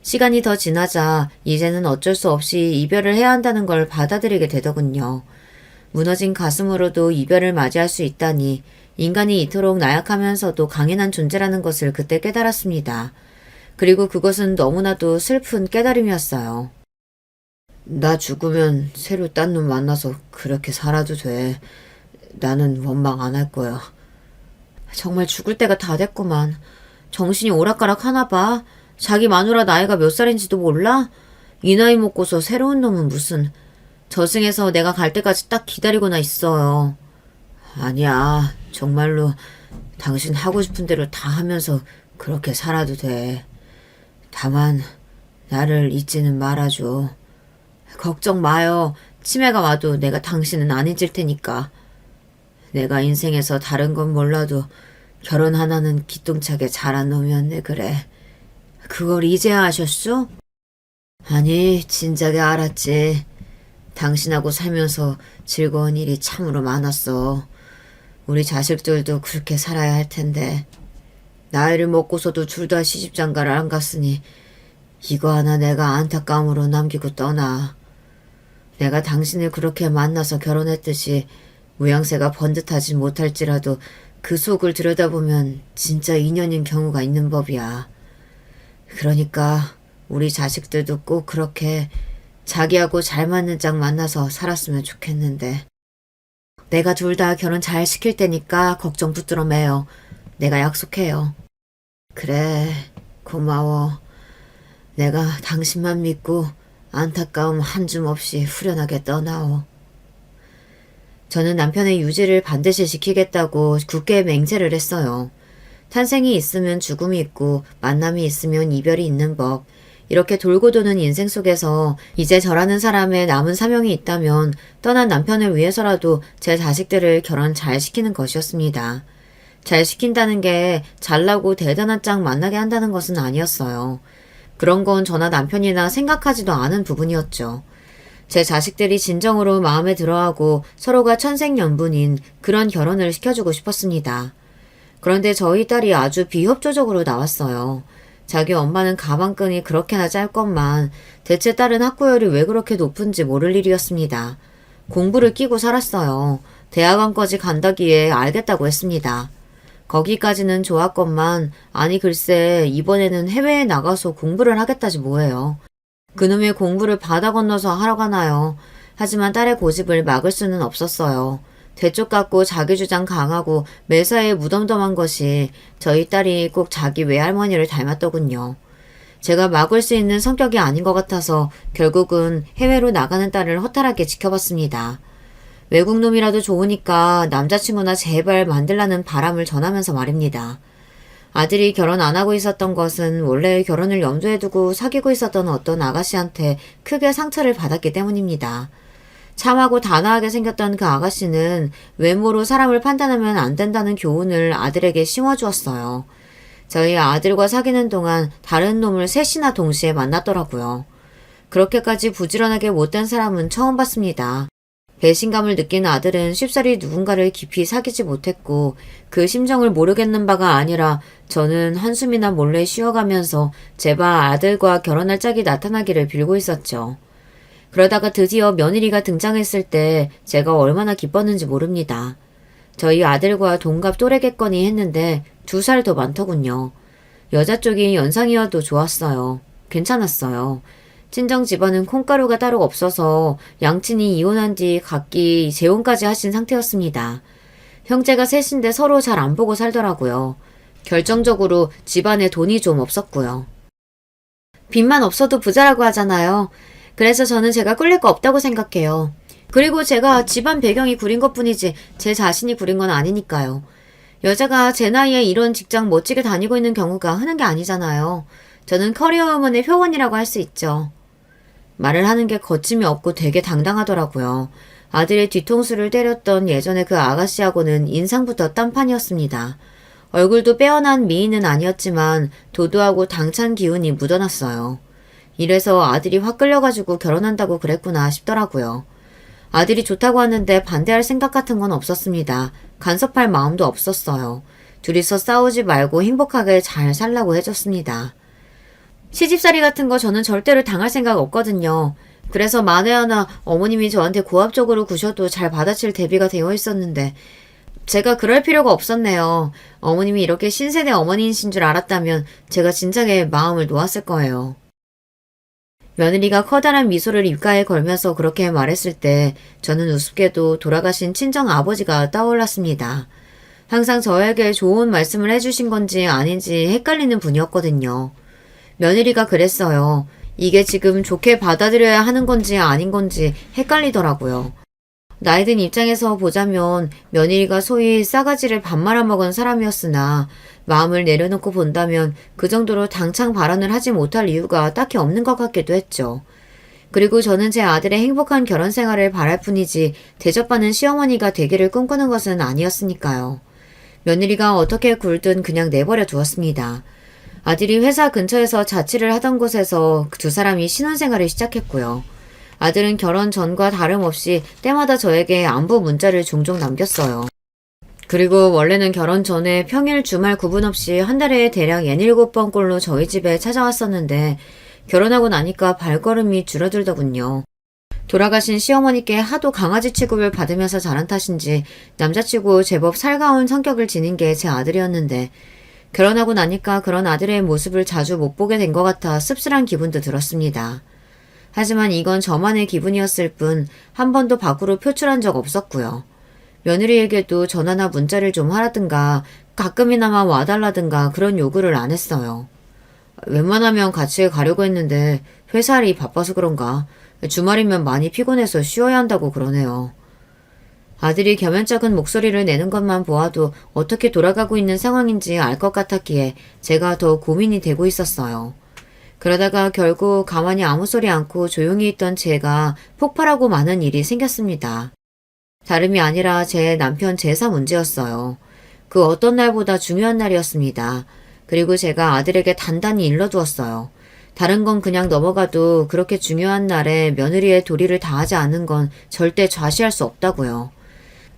시간이 더 지나자 이제는 어쩔 수 없이 이별을 해야 한다는 걸 받아들이게 되더군요. 무너진 가슴으로도 이별을 맞이할 수 있다니 인간이 이토록 나약하면서도 강인한 존재라는 것을 그때 깨달았습니다. 그리고 그것은 너무나도 슬픈 깨달음이었어요. 나 죽으면 새로 딴 놈 만나서 그렇게 살아도 돼. 나는 원망 안 할 거야. 정말 죽을 때가 다 됐구만. 정신이 오락가락 하나 봐. 자기 마누라 나이가 몇 살인지도 몰라? 이 나이 먹고서 새로운 놈은 무슨. 저승에서 내가 갈 때까지 딱 기다리고나 있어요. 아니야. 정말로 당신 하고 싶은 대로 다 하면서 그렇게 살아도 돼. 다만 나를 잊지는 말아줘. 걱정 마요. 치매가 와도 내가 당신은 안 잊을 테니까. 내가 인생에서 다른 건 몰라도 결혼 하나는 기똥차게 잘한 놈이었네 그래. 그걸 이제야 아셨소? 아니 진작에 알았지. 당신하고 살면서 즐거운 일이 참으로 많았어. 우리 자식들도 그렇게 살아야 할 텐데 나이를 먹고서도 둘 다 시집장가를 안 갔으니 이거 하나 내가 안타까움으로 남기고 떠나. 내가 당신을 그렇게 만나서 결혼했듯이 모양새가 번듯하지 못할지라도 그 속을 들여다보면 진짜 인연인 경우가 있는 법이야. 그러니까 우리 자식들도 꼭 그렇게 자기하고 잘 맞는 짝 만나서 살았으면 좋겠는데. 내가 둘 다 결혼 잘 시킬 테니까 걱정 붙들어 매요. 내가 약속해요. 그래, 고마워. 내가 당신만 믿고 안타까움 한 줌 없이 후련하게 떠나오. 저는 남편의 유지를 반드시 지키겠다고 굳게 맹세를 했어요. 탄생이 있으면 죽음이 있고 만남이 있으면 이별이 있는 법. 이렇게 돌고 도는 인생 속에서 이제 저라는 사람의 남은 사명이 있다면 떠난 남편을 위해서라도 제 자식들을 결혼 잘 시키는 것이었습니다. 잘 시킨다는 게 잘나고 대단한 짝 만나게 한다는 것은 아니었어요. 그런 건 저나 남편이나 생각하지도 않은 부분이었죠. 제 자식들이 진정으로 마음에 들어하고 서로가 천생연분인 그런 결혼을 시켜주고 싶었습니다. 그런데 저희 딸이 아주 비협조적으로 나왔어요. 자기 엄마는 가방끈이 그렇게나 짧건만 대체 딸은 학구열이 왜 그렇게 높은지 모를 일이었습니다. 공부를 끼고 살았어요. 대학원까지 간다기에 알겠다고 했습니다. 거기까지는 좋았건만 아니 글쎄 이번에는 해외에 나가서 공부를 하겠다지 뭐예요. 그놈의 공부를 바다 건너서 하러 가나요. 하지만 딸의 고집을 막을 수는 없었어요. 되쪽 같고 자기 주장 강하고 매사에 무덤덤한 것이 저희 딸이 꼭 자기 외할머니를 닮았더군요. 제가 막을 수 있는 성격이 아닌 것 같아서 결국은 해외로 나가는 딸을 허탈하게 지켜봤습니다. 외국 놈이라도 좋으니까 남자친구나 제발 만들라는 바람을 전하면서 말입니다. 아들이 결혼 안 하고 있었던 것은 원래 결혼을 염두에 두고 사귀고 있었던 어떤 아가씨한테 크게 상처를 받았기 때문입니다. 참하고 단아하게 생겼던 그 아가씨는 외모로 사람을 판단하면 안 된다는 교훈을 아들에게 심어주었어요. 저희 아들과 사귀는 동안 다른 놈을 셋이나 동시에 만났더라고요. 그렇게까지 부지런하게 못된 사람은 처음 봤습니다. 배신감을 느낀 아들은 쉽사리 누군가를 깊이 사귀지 못했고 그 심정을 모르겠는 바가 아니라 저는 한숨이나 몰래 쉬어가면서 제발 아들과 결혼할 짝이 나타나기를 빌고 있었죠. 그러다가 드디어 며느리가 등장했을 때 제가 얼마나 기뻤는지 모릅니다. 저희 아들과 동갑 또래겠거니 했는데 2살 더 많더군요. 여자 쪽이 연상이어도 좋았어요. 괜찮았어요. 친정 집안은 콩가루가 따로 없어서 양친이 이혼한 뒤 각기 재혼까지 하신 상태였습니다. 형제가 셋인데 서로 잘 안 보고 살더라고요. 결정적으로 집안에 돈이 좀 없었고요. 빚만 없어도 부자라고 하잖아요. 그래서 저는 제가 꿀릴 거 없다고 생각해요. 그리고 제가 집안 배경이 구린 것뿐이지 제 자신이 구린 건 아니니까요. 여자가 제 나이에 이런 직장 멋지게 다니고 있는 경우가 흔한 게 아니잖아요. 저는 커리어 우먼의 표본이라고 할 수 있죠. 말을 하는 게 거침이 없고 되게 당당하더라고요. 아들의 뒤통수를 때렸던 예전에 그 아가씨하고는 인상부터 딴판이었습니다. 얼굴도 빼어난 미인은 아니었지만 도도하고 당찬 기운이 묻어났어요. 이래서 아들이 확 끌려가지고 결혼한다고 그랬구나 싶더라고요. 아들이 좋다고 하는데 반대할 생각 같은 건 없었습니다. 간섭할 마음도 없었어요. 둘이서 싸우지 말고 행복하게 잘 살라고 해줬습니다. 시집살이 같은 거 저는 절대로 당할 생각 없거든요. 그래서 만에 하나 어머님이 저한테 고압적으로 구셔도 잘 받아칠 대비가 되어 있었는데 제가 그럴 필요가 없었네요. 어머님이 이렇게 신세대 어머니이신 줄 알았다면 제가 진작에 마음을 놓았을 거예요. 며느리가 커다란 미소를 입가에 걸면서 그렇게 말했을 때 저는 우습게도 돌아가신 친정 아버지가 떠올랐습니다. 항상 저에게 좋은 말씀을 해주신 건지 아닌지 헷갈리는 분이었거든요. 며느리가 그랬어요. 이게 지금 좋게 받아들여야 하는 건지 아닌 건지 헷갈리더라고요. 나이든 입장에서 보자면 며느리가 소위 싸가지를 밥 말아먹은 사람이었으나 마음을 내려놓고 본다면 그 정도로 당창 발언을 하지 못할 이유가 딱히 없는 것 같기도 했죠. 그리고 저는 제 아들의 행복한 결혼 생활을 바랄 뿐이지 대접받는 시어머니가 되기를 꿈꾸는 것은 아니었으니까요. 며느리가 어떻게 굴든 그냥 내버려 두었습니다. 아들이 회사 근처에서 자취를 하던 곳에서 두 사람이 신혼생활을 시작했고요. 아들은 결혼 전과 다름없이 때마다 저에게 안부 문자를 종종 남겼어요. 그리고 원래는 결혼 전에 평일 주말 구분 없이 한 달에 대략 6-7번꼴로 저희 집에 찾아왔었는데 결혼하고 나니까 발걸음이 줄어들더군요. 돌아가신 시어머니께 하도 강아지 취급을 받으면서 자란 탓인지 남자치고 제법 살가운 성격을 지닌 게 제 아들이었는데 결혼하고 나니까 그런 아들의 모습을 자주 못 보게 된 것 같아 씁쓸한 기분도 들었습니다. 하지만 이건 저만의 기분이었을 뿐 한 번도 밖으로 표출한 적 없었고요. 며느리에게도 전화나 문자를 좀 하라든가 가끔이나마 와달라든가 그런 요구를 안 했어요. 웬만하면 같이 가려고 했는데 회사 일이 바빠서 그런가 주말이면 많이 피곤해서 쉬어야 한다고 그러네요. 아들이 겸연쩍은 목소리를 내는 것만 보아도 어떻게 돌아가고 있는 상황인지 알 것 같았기에 제가 더 고민이 되고 있었어요. 그러다가 결국 가만히 아무 소리 않고 조용히 있던 제가 폭발하고 마는 일이 생겼습니다. 다름이 아니라 제 남편 제사 문제였어요. 그 어떤 날보다 중요한 날이었습니다. 그리고 제가 아들에게 단단히 일러두었어요. 다른 건 그냥 넘어가도 그렇게 중요한 날에 며느리의 도리를 다하지 않은 건 절대 좌시할 수 없다고요.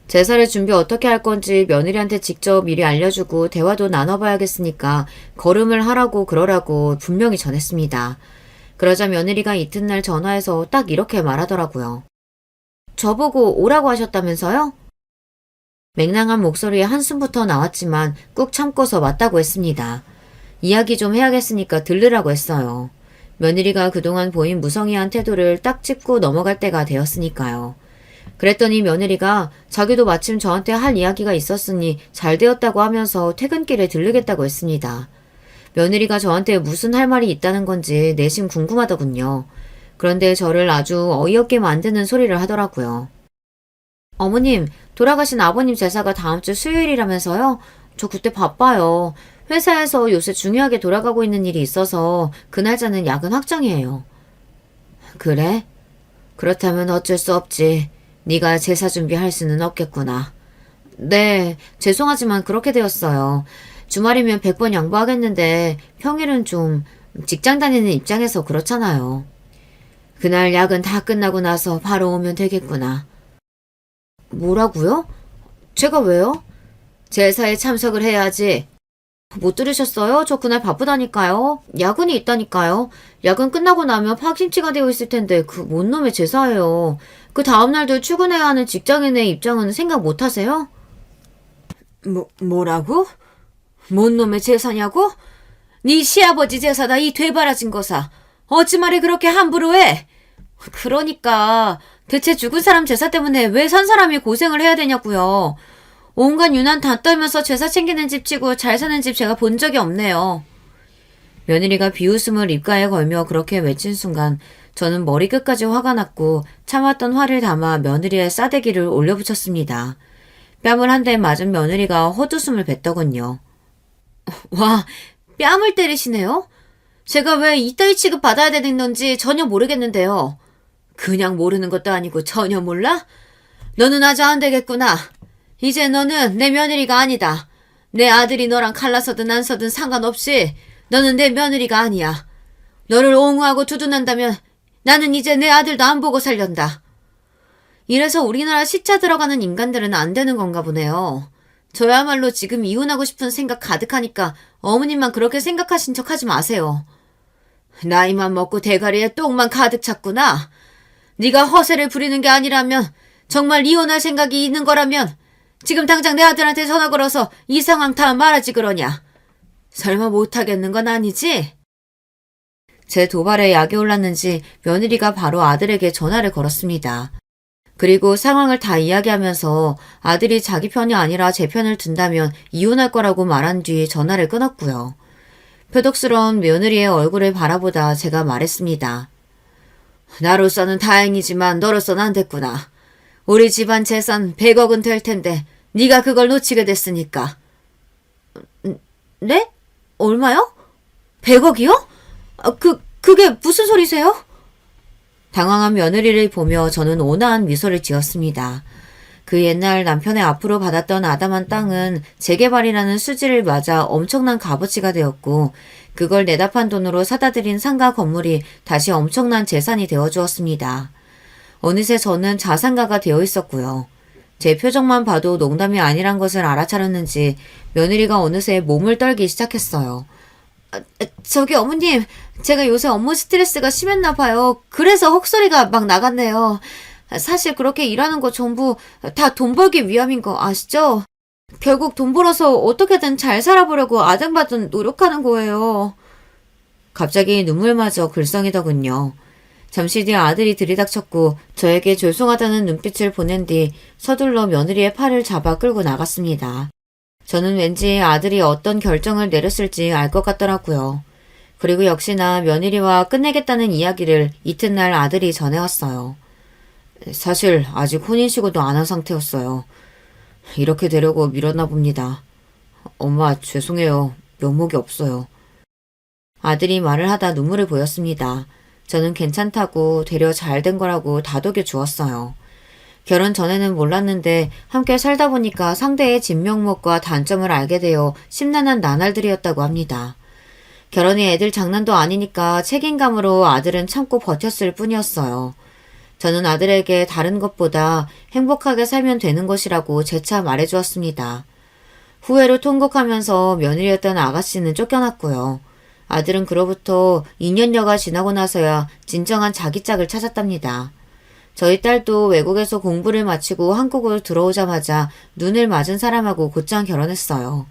제사를 준비 어떻게 할 건지 며느리한테 직접 미리 알려주고 대화도 나눠봐야겠으니까 걸음을 하라고 그러라고 분명히 전했습니다. 그러자 며느리가 이튿날 전화해서 딱 이렇게 말하더라고요. 저보고 오라고 하셨다면서요? 맹랑한 목소리에 한숨부터 나왔지만 꾹 참고서 맞다고 했습니다. 이야기 좀 해야겠으니까 들르라고 했어요. 며느리가 그동안 보인 무성의한 태도를 딱 짚고 넘어갈 때가 되었으니까요. 그랬더니 며느리가 자기도 마침 저한테 할 이야기가 있었으니 잘 되었다고 하면서 퇴근길에 들르겠다고 했습니다. 며느리가 저한테 무슨 할 말이 있다는 건지 내심 궁금하더군요. 그런데 저를 아주 어이없게 만드는 소리를 하더라고요. 어머님, 돌아가신 아버님 제사가 다음 주 수요일이라면서요? 저 그때 바빠요. 회사에서 요새 중요하게 돌아가고 있는 일이 있어서 그날짜는 야근 확정이에요. 그래? 그렇다면 어쩔 수 없지. 네가 제사 준비할 수는 없겠구나. 네, 죄송하지만 그렇게 되었어요. 주말이면 100번 양보하겠는데 평일은 좀 직장 다니는 입장에서 그렇잖아요. 그날 야근 다 끝나고 나서 바로 오면 되겠구나. 뭐라고요? 제가 왜요? 제사에 참석을 해야지. 못 들으셨어요? 저 그날 바쁘다니까요. 야근이 있다니까요. 야근 끝나고 나면 파김치가 되어 있을 텐데 그 뭔 놈의 제사예요. 그 다음날도 출근해야 하는 직장인의 입장은 생각 못 하세요? 뭐라고? 뭔 놈의 제사냐고? 네 시아버지 제사다 이 되바라진 거사. 어찌 말이 그렇게 함부로 해? 그러니까 대체 죽은 사람 제사 때문에 왜 산 사람이 고생을 해야 되냐고요. 온갖 유난 다 떨면서 제사 챙기는 집 치고 잘 사는 집 제가 본 적이 없네요. 며느리가 비웃음을 입가에 걸며 그렇게 외친 순간 저는 머리끝까지 화가 났고 참았던 화를 담아 며느리의 싸대기를 올려붙였습니다. 뺨을 한 대 맞은 며느리가 헛웃음을 뱉더군요. 와, 뺨을 때리시네요? 제가 왜 이따위 취급 받아야 되는 건지 전혀 모르겠는데요. 그냥 모르는 것도 아니고 전혀 몰라? 너는 아주 안 되겠구나. 이제 너는 내 며느리가 아니다. 내 아들이 너랑 갈라서든 안 서든 상관없이 너는 내 며느리가 아니야. 너를 옹호하고 두둔한다면 나는 이제 내 아들도 안 보고 살련다. 이래서 우리나라 시차 들어가는 인간들은 안 되는 건가 보네요. 저야말로 지금 이혼하고 싶은 생각 가득하니까 어머님만 그렇게 생각하신 척 하지 마세요. 나이만 먹고 대가리에 똥만 가득 찼구나. 네가 허세를 부리는 게 아니라면 정말 이혼할 생각이 있는 거라면 지금 당장 내 아들한테 전화 걸어서 이 상황 다 말하지 그러냐. 설마 못하겠는 건 아니지? 제 도발에 약이 올랐는지 며느리가 바로 아들에게 전화를 걸었습니다. 그리고 상황을 다 이야기하면서 아들이 자기 편이 아니라 제 편을 든다면 이혼할 거라고 말한 뒤 전화를 끊었고요. 표독스러운 며느리의 얼굴을 바라보다 제가 말했습니다. 나로서는 다행이지만 너로서는 안 됐구나. 우리 집안 재산 100억은 될 텐데 네가 그걸 놓치게 됐으니까. 네? 얼마요? 100억이요? 그게 무슨 소리세요? 당황한 며느리를 보며 저는 온화한 미소를 지었습니다. 그 옛날 남편의 앞으로 받았던 아담한 땅은 재개발이라는 수지를 맞아 엄청난 값어치가 되었고 그걸 내다판 돈으로 사다 들인 상가 건물이 다시 엄청난 재산이 되어주었습니다. 어느새 저는 자산가가 되어 있었고요. 제 표정만 봐도 농담이 아니란 것을 알아차렸는지 며느리가 어느새 몸을 떨기 시작했어요. 저기 어머님, 제가 요새 업무 스트레스가 심했나 봐요. 그래서 헛소리가 막 나갔네요. 사실 그렇게 일하는 거 전부 다 돈 벌기 위함인 거 아시죠? 결국 돈 벌어서 어떻게든 잘 살아보려고 아등바등 노력하는 거예요. 갑자기 눈물마저 글썽이더군요. 잠시 뒤 아들이 들이닥쳤고 저에게 죄송하다는 눈빛을 보낸 뒤 서둘러 며느리의 팔을 잡아 끌고 나갔습니다. 저는 왠지 아들이 어떤 결정을 내렸을지 알 것 같더라고요. 그리고 역시나 며느리와 끝내겠다는 이야기를 이튿날 아들이 전해왔어요. 사실 아직 혼인신고도 안 한 상태였어요. 이렇게 되려고 미뤘나 봅니다. 엄마 죄송해요. 면목이 없어요. 아들이 말을 하다 눈물을 보였습니다. 저는 괜찮다고 되려 잘 된 거라고 다독여 주었어요. 결혼 전에는 몰랐는데 함께 살다 보니까 상대의 진면목과 단점을 알게 되어 심란한 나날들이었다고 합니다. 결혼이 애들 장난도 아니니까 책임감으로 아들은 참고 버텼을 뿐이었어요. 저는 아들에게 다른 것보다 행복하게 살면 되는 것이라고 재차 말해주었습니다. 후회로 통곡하면서 며느리였던 아가씨는 쫓겨났고요. 아들은 그로부터 2년여가 지나고 나서야 진정한 자기 짝을 찾았답니다. 저희 딸도 외국에서 공부를 마치고 한국으로 들어오자마자 눈을 맞은 사람하고 곧장 결혼했어요.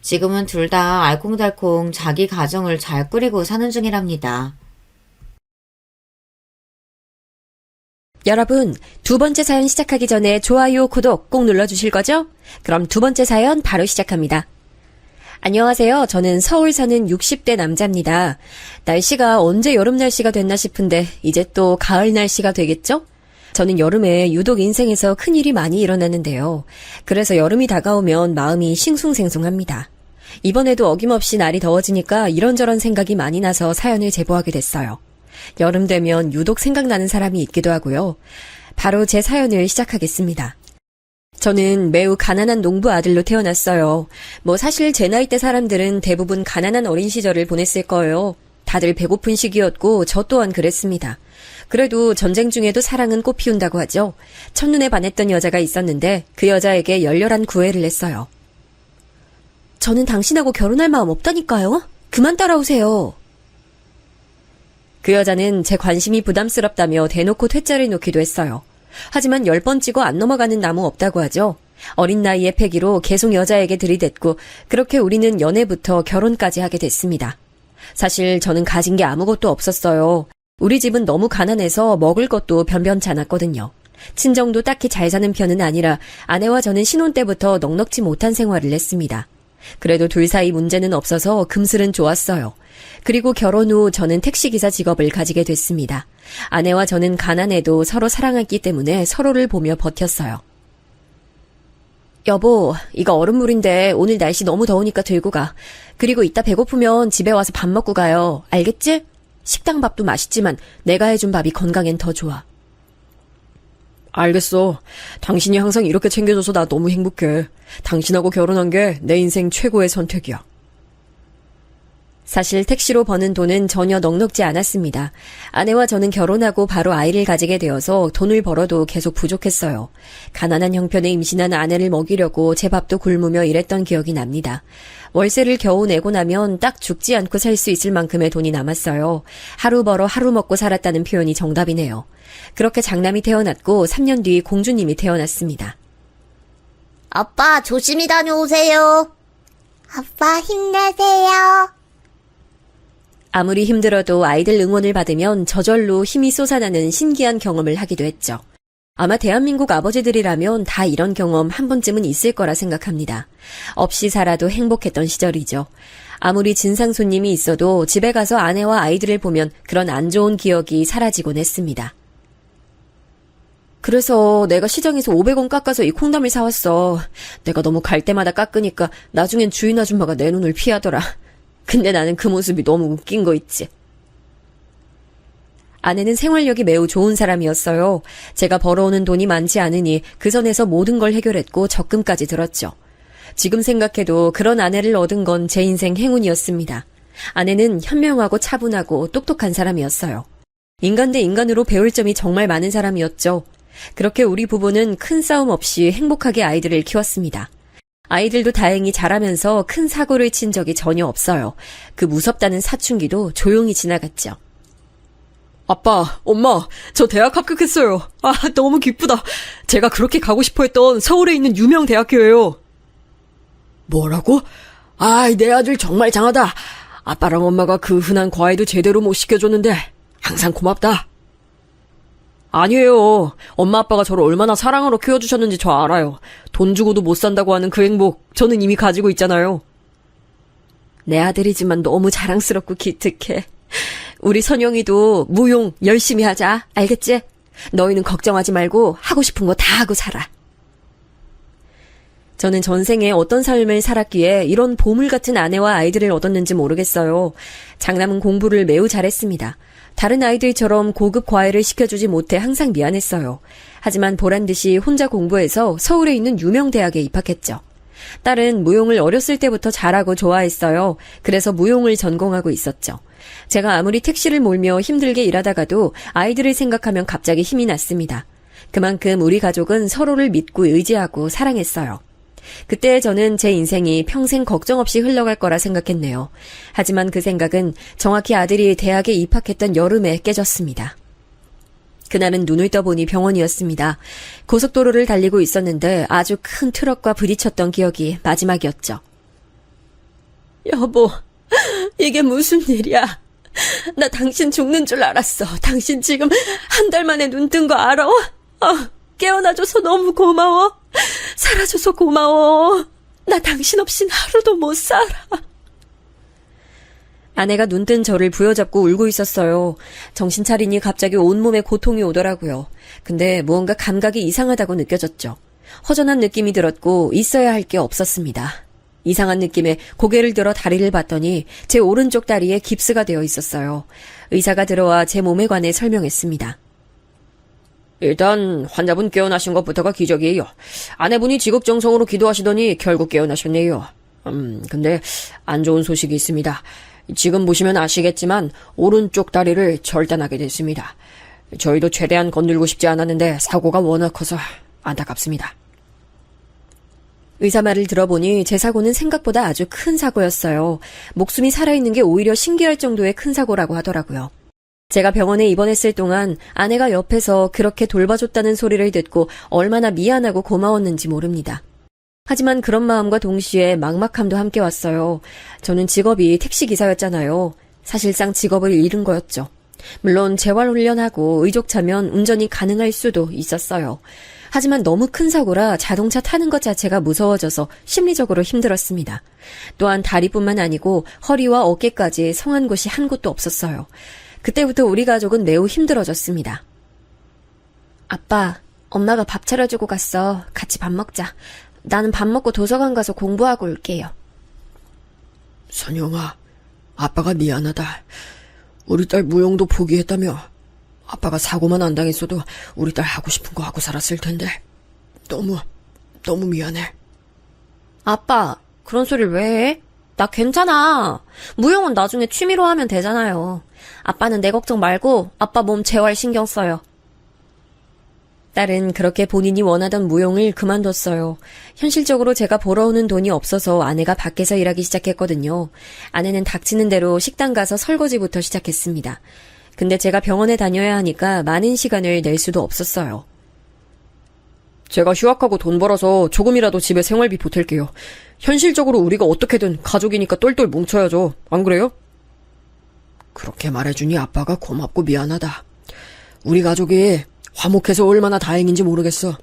지금은 둘 다 알콩달콩 자기 가정을 잘 꾸리고 사는 중이랍니다. 여러분, 두 번째 사연 시작하기 전에 좋아요, 구독 꼭 눌러주실 거죠? 그럼 두 번째 사연 바로 시작합니다. 안녕하세요. 저는 서울 사는 60대 남자입니다. 날씨가 언제 여름 날씨가 됐나 싶은데 이제 또 가을 날씨가 되겠죠? 저는 여름에 유독 인생에서 큰일이 많이 일어나는데요. 그래서 여름이 다가오면 마음이 싱숭생숭합니다. 이번에도 어김없이 날이 더워지니까 이런저런 생각이 많이 나서 사연을 제보하게 됐어요. 여름 되면 유독 생각나는 사람이 있기도 하고요. 바로 제 사연을 시작하겠습니다. 저는 매우 가난한 농부 아들로 태어났어요. 사실 제 나이대 사람들은 대부분 가난한 어린 시절을 보냈을 거예요. 다들 배고픈 시기였고 저 또한 그랬습니다. 그래도 전쟁 중에도 사랑은 꽃 피운다고 하죠. 첫눈에 반했던 여자가 있었는데 그 여자에게 열렬한 구애를 했어요. 저는 당신하고 결혼할 마음 없다니까요. 그만 따라오세요. 그 여자는 제 관심이 부담스럽다며 대놓고 퇴짜를 놓기도 했어요. 하지만 10번 찍어 안 넘어가는 나무 없다고 하죠. 어린 나이의 패기로 계속 여자에게 들이댔고 그렇게 우리는 연애부터 결혼까지 하게 됐습니다. 사실 저는 가진 게 아무것도 없었어요. 우리 집은 너무 가난해서 먹을 것도 변변치 않았거든요. 친정도 딱히 잘 사는 편은 아니라 아내와 저는 신혼 때부터 넉넉지 못한 생활을 했습니다. 그래도 둘 사이 문제는 없어서 금슬은 좋았어요. 그리고 결혼 후 저는 택시기사 직업을 가지게 됐습니다. 아내와 저는 가난해도 서로 사랑했기 때문에 서로를 보며 버텼어요. 여보, 이거 얼음물인데 오늘 날씨 너무 더우니까 들고 가. 그리고 이따 배고프면 집에 와서 밥 먹고 가요. 알겠지? 식당 밥도 맛있지만 내가 해준 밥이 건강엔 더 좋아. 알겠어. 당신이 항상 이렇게 챙겨줘서 나 너무 행복해. 당신하고 결혼한 게 내 인생 최고의 선택이야. 사실 택시로 버는 돈은 전혀 넉넉지 않았습니다. 아내와 저는 결혼하고 바로 아이를 가지게 되어서 돈을 벌어도 계속 부족했어요. 가난한 형편에 임신한 아내를 먹이려고 제 밥도 굶으며 일했던 기억이 납니다. 월세를 겨우 내고 나면 딱 죽지 않고 살 수 있을 만큼의 돈이 남았어요. 하루 벌어 하루 먹고 살았다는 표현이 정답이네요. 그렇게 장남이 태어났고 3년 뒤 공주님이 태어났습니다. 아빠, 조심히 다녀오세요. 아빠, 힘내세요. 아무리 힘들어도 아이들 응원을 받으면 저절로 힘이 솟아나는 신기한 경험을 하기도 했죠. 아마 대한민국 아버지들이라면 다 이런 경험 한 번쯤은 있을 거라 생각합니다. 없이 살아도 행복했던 시절이죠. 아무리 진상 손님이 있어도 집에 가서 아내와 아이들을 보면 그런 안 좋은 기억이 사라지곤 했습니다. 그래서 내가 시장에서 500원 깎아서 이 콩나물 사왔어. 내가 너무 갈 때마다 깎으니까 나중엔 주인 아줌마가 내 눈을 피하더라. 근데 나는 그 모습이 너무 웃긴 거 있지. 아내는 생활력이 매우 좋은 사람이었어요. 제가 벌어오는 돈이 많지 않으니 그 선에서 모든 걸 해결했고 적금까지 들었죠. 지금 생각해도 그런 아내를 얻은 건 제 인생 행운이었습니다. 아내는 현명하고 차분하고 똑똑한 사람이었어요. 인간 대 인간으로 배울 점이 정말 많은 사람이었죠. 그렇게 우리 부부는 큰 싸움 없이 행복하게 아이들을 키웠습니다. 아이들도 다행히 자라면서 큰 사고를 친 적이 전혀 없어요. 그 무섭다는 사춘기도 조용히 지나갔죠. 아빠, 엄마, 저 대학 합격했어요. 아, 너무 기쁘다. 제가 그렇게 가고 싶어 했던 서울에 있는 유명 대학교예요. 뭐라고? 아이, 내 아들 정말 장하다. 아빠랑 엄마가 그 흔한 과외도 제대로 못 시켜줬는데 항상 고맙다. 아니에요. 엄마 아빠가 저를 얼마나 사랑으로 키워주셨는지 저 알아요. 돈 주고도 못 산다고 하는 그 행복 저는 이미 가지고 있잖아요. 내 아들이지만 너무 자랑스럽고 기특해. 우리 선영이도 무용 열심히 하자. 알겠지? 너희는 걱정하지 말고 하고 싶은 거 다 하고 살아. 저는 전생에 어떤 삶을 살았기에 이런 보물 같은 아내와 아이들을 얻었는지 모르겠어요. 장남은 공부를 매우 잘했습니다. 다른 아이들처럼 고급 과외를 시켜주지 못해 항상 미안했어요. 하지만 보란듯이 혼자 공부해서 서울에 있는 유명 대학에 입학했죠. 딸은 무용을 어렸을 때부터 잘하고 좋아했어요. 그래서 무용을 전공하고 있었죠. 제가 아무리 택시를 몰며 힘들게 일하다가도 아이들을 생각하면 갑자기 힘이 났습니다. 그만큼 우리 가족은 서로를 믿고 의지하고 사랑했어요. 그때 저는 제 인생이 평생 걱정 없이 흘러갈 거라 생각했네요. 하지만 그 생각은 정확히 아들이 대학에 입학했던 여름에 깨졌습니다. 그날은 눈을 떠보니 병원이었습니다. 고속도로를 달리고 있었는데 아주 큰 트럭과 부딪혔던 기억이 마지막이었죠. 여보, 이게 무슨 일이야? 나 당신 죽는 줄 알았어. 당신 지금 한 달 만에 눈 뜬 거 알아? 깨어나줘서 너무 고마워. 살아줘서 고마워. 나 당신 없인 하루도 못 살아. 아내가 눈뜬 저를 부여잡고 울고 있었어요. 정신 차리니 갑자기 온몸에 고통이 오더라고요. 근데 무언가 감각이 이상하다고 느껴졌죠. 허전한 느낌이 들었고 있어야 할 게 없었습니다. 이상한 느낌에 고개를 들어 다리를 봤더니 제 오른쪽 다리에 깁스가 되어 있었어요. 의사가 들어와 제 몸에 관해 설명했습니다. 일단 환자분 깨어나신 것부터가 기적이에요. 아내분이 지극정성으로 기도하시더니 결국 깨어나셨네요. 근데 안 좋은 소식이 있습니다. 지금 보시면 아시겠지만 오른쪽 다리를 절단하게 됐습니다. 저희도 최대한 건들고 싶지 않았는데 사고가 워낙 커서 안타깝습니다. 의사 말을 들어보니 제 사고는 생각보다 아주 큰 사고였어요. 목숨이 살아있는 게 오히려 신기할 정도의 큰 사고라고 하더라고요. 제가 병원에 입원했을 동안 아내가 옆에서 그렇게 돌봐줬다는 소리를 듣고 얼마나 미안하고 고마웠는지 모릅니다. 하지만 그런 마음과 동시에 막막함도 함께 왔어요. 저는 직업이 택시기사였잖아요. 사실상 직업을 잃은 거였죠. 물론 재활훈련하고 의족차면 운전이 가능할 수도 있었어요. 하지만 너무 큰 사고라 자동차 타는 것 자체가 무서워져서 심리적으로 힘들었습니다. 또한 다리뿐만 아니고 허리와 어깨까지 성한 곳이 한 곳도 없었어요. 그때부터 우리 가족은 매우 힘들어졌습니다. 아빠, 엄마가 밥 차려주고 갔어. 같이 밥 먹자. 나는 밥 먹고 도서관 가서 공부하고 올게요. 선영아, 아빠가 미안하다. 우리 딸 무용도 포기했다며. 아빠가 사고만 안 당했어도 우리 딸 하고 싶은 거 하고 살았을 텐데. 너무 미안해. 아빠, 그런 소리를 왜 해? 나 괜찮아. 무용은 나중에 취미로 하면 되잖아요. 아빠는 내 걱정 말고 아빠 몸 재활 신경 써요. 딸은 그렇게 본인이 원하던 무용을 그만뒀어요. 현실적으로 제가 벌어오는 돈이 없어서 아내가 밖에서 일하기 시작했거든요. 아내는 닥치는 대로 식당 가서 설거지부터 시작했습니다. 근데 제가 병원에 다녀야 하니까 많은 시간을 낼 수도 없었어요. 제가 휴학하고 돈 벌어서 조금이라도 집에 생활비 보탤게요. 현실적으로 우리가 어떻게든 가족이니까 똘똘 뭉쳐야죠. 안 그래요? 그렇게 말해주니 아빠가 고맙고 미안하다. 우리 가족이 화목해서 얼마나 다행인지 모르겠어.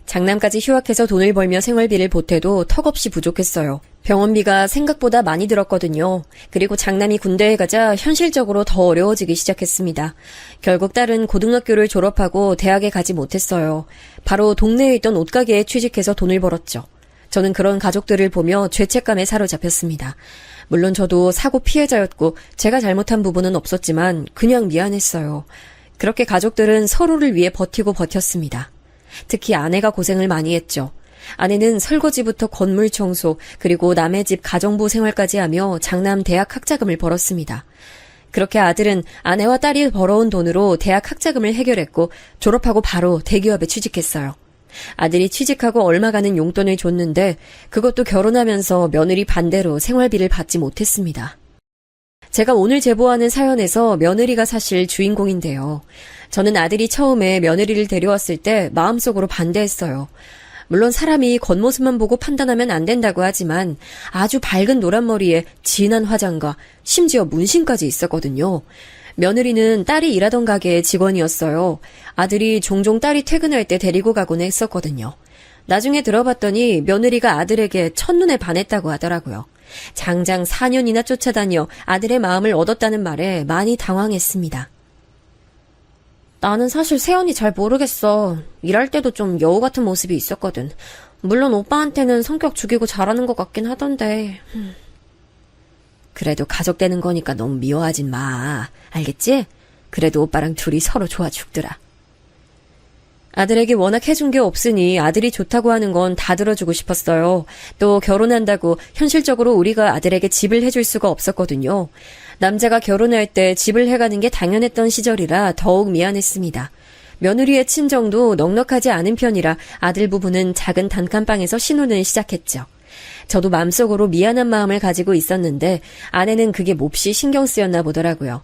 장남까지 휴학해서 돈을 벌며 생활비를 보태도 턱없이 부족했어요. 병원비가 생각보다 많이 들었거든요. 그리고 장남이 군대에 가자 현실적으로 더 어려워지기 시작했습니다. 결국 딸은 고등학교를 졸업하고 대학에 가지 못했어요. 바로 동네에 있던 옷가게에 취직해서 돈을 벌었죠. 저는 그런 가족들을 보며 죄책감에 사로잡혔습니다. 물론 저도 사고 피해자였고 제가 잘못한 부분은 없었지만 그냥 미안했어요. 그렇게 가족들은 서로를 위해 버티고 버텼습니다. 특히 아내가 고생을 많이 했죠. 아내는 설거지부터 건물 청소, 그리고 남의 집 가정부 생활까지 하며 장남 대학 학자금을 벌었습니다. 그렇게 아들은 아내와 딸이 벌어온 돈으로 대학 학자금을 해결했고 졸업하고 바로 대기업에 취직했어요. 아들이 취직하고 얼마 가는 용돈을 줬는데 그것도 결혼하면서 며느리 반대로 생활비를 받지 못했습니다. 제가 오늘 제보하는 사연에서 며느리가 사실 주인공인데요. 저는 아들이 처음에 며느리를 데려왔을 때 마음속으로 반대했어요. 물론 사람이 겉모습만 보고 판단하면 안 된다고 하지만 아주 밝은 노란 머리에 진한 화장과 심지어 문신까지 있었거든요. 며느리는 딸이 일하던 가게의 직원이었어요. 아들이 종종 딸이 퇴근할 때 데리고 가곤 했었거든요. 나중에 들어봤더니 며느리가 아들에게 첫눈에 반했다고 하더라고요. 장장 4년이나 쫓아다녀 아들의 마음을 얻었다는 말에 많이 당황했습니다. 나는 사실 세연이 잘 모르겠어. 일할 때도 좀 여우 같은 모습이 있었거든. 물론 오빠한테는 성격 죽이고 잘하는 것 같긴 하던데. 그래도 가족 되는 거니까 너무 미워하진 마. 알겠지? 그래도 오빠랑 둘이 서로 좋아 죽더라. 아들에게 워낙 해준 게 없으니 아들이 좋다고 하는 건 다 들어주고 싶었어요. 또 결혼한다고 현실적으로 우리가 아들에게 집을 해줄 수가 없었거든요. 남자가 결혼할 때 집을 해가는 게 당연했던 시절이라 더욱 미안했습니다. 며느리의 친정도 넉넉하지 않은 편이라 아들 부부는 작은 단칸방에서 신혼을 시작했죠. 저도 마음속으로 미안한 마음을 가지고 있었는데 아내는 그게 몹시 신경 쓰였나 보더라고요.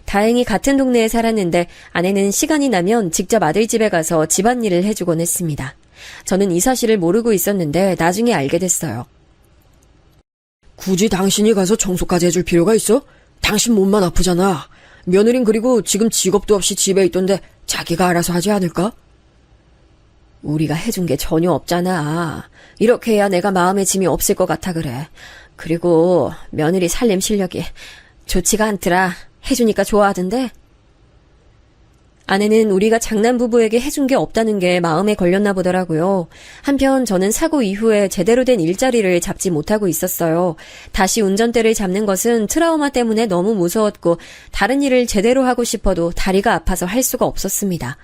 다행히 같은 동네에 살았는데 아내는 시간이 나면 직접 아들 집에 가서 집안일을 해주곤 했습니다. 저는 이 사실을 모르고 있었는데 나중에 알게 됐어요. 굳이 당신이 가서 청소까지 해줄 필요가 있어? 당신 몸만 아프잖아. 며느린 그리고 지금 직업도 없이 집에 있던데 자기가 알아서 하지 않을까? 우리가 해준 게 전혀 없잖아. 이렇게 해야 내가 마음의 짐이 없을 것 같아 그래. 그리고 며느리 살림 실력이 좋지가 않더라. 해주니까 좋아하던데? 아내는 우리가 장남 부부에게 해준 게 없다는 게 마음에 걸렸나 보더라고요. 한편 저는 사고 이후에 제대로 된 일자리를 잡지 못하고 있었어요. 다시 운전대를 잡는 것은 트라우마 때문에 너무 무서웠고 다른 일을 제대로 하고 싶어도 다리가 아파서 할 수가 없었습니다.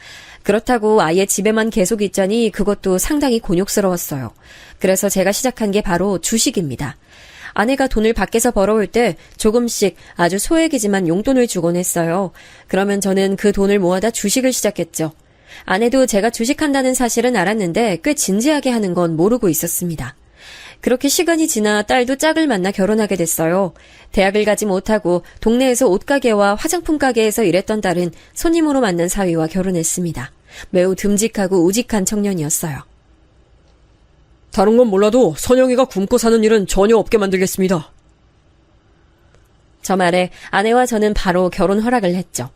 그렇다고 아예 집에만 계속 있자니 그것도 상당히 곤욕스러웠어요. 그래서 제가 시작한 게 바로 주식입니다. 아내가 돈을 밖에서 벌어올 때 조금씩 아주 소액이지만 용돈을 주곤 했어요. 그러면 저는 그 돈을 모아다 주식을 시작했죠. 아내도 제가 주식한다는 사실은 알았는데 꽤 진지하게 하는 건 모르고 있었습니다. 그렇게 시간이 지나 딸도 짝을 만나 결혼하게 됐어요. 대학을 가지 못하고 동네에서 옷가게와 화장품 가게에서 일했던 딸은 손님으로 만난 사위와 결혼했습니다. 매우 듬직하고 우직한 청년이었어요. 다른 건 몰라도 선영이가 굶고 사는 일은 전혀 없게 만들겠습니다. 저 말에 아내와 저는 바로 결혼 허락을 했죠.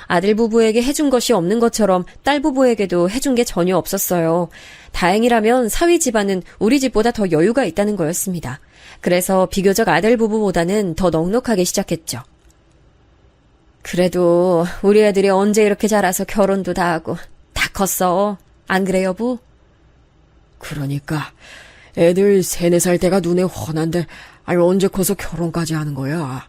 아들 부부에게 해준 것이 없는 것처럼 딸 부부에게도 해준 게 전혀 없었어요. 다행이라면 사위 집안은 우리 집보다 더 여유가 있다는 거였습니다. 그래서 비교적 아들 부부보다는 더 넉넉하게 시작했죠. 그래도 우리 애들이 언제 이렇게 자라서 결혼도 다 하고 다 컸어. 안 그래 여보? 그러니까 애들 3-4살 때가 눈에 훤한데 언제 커서 결혼까지 하는 거야.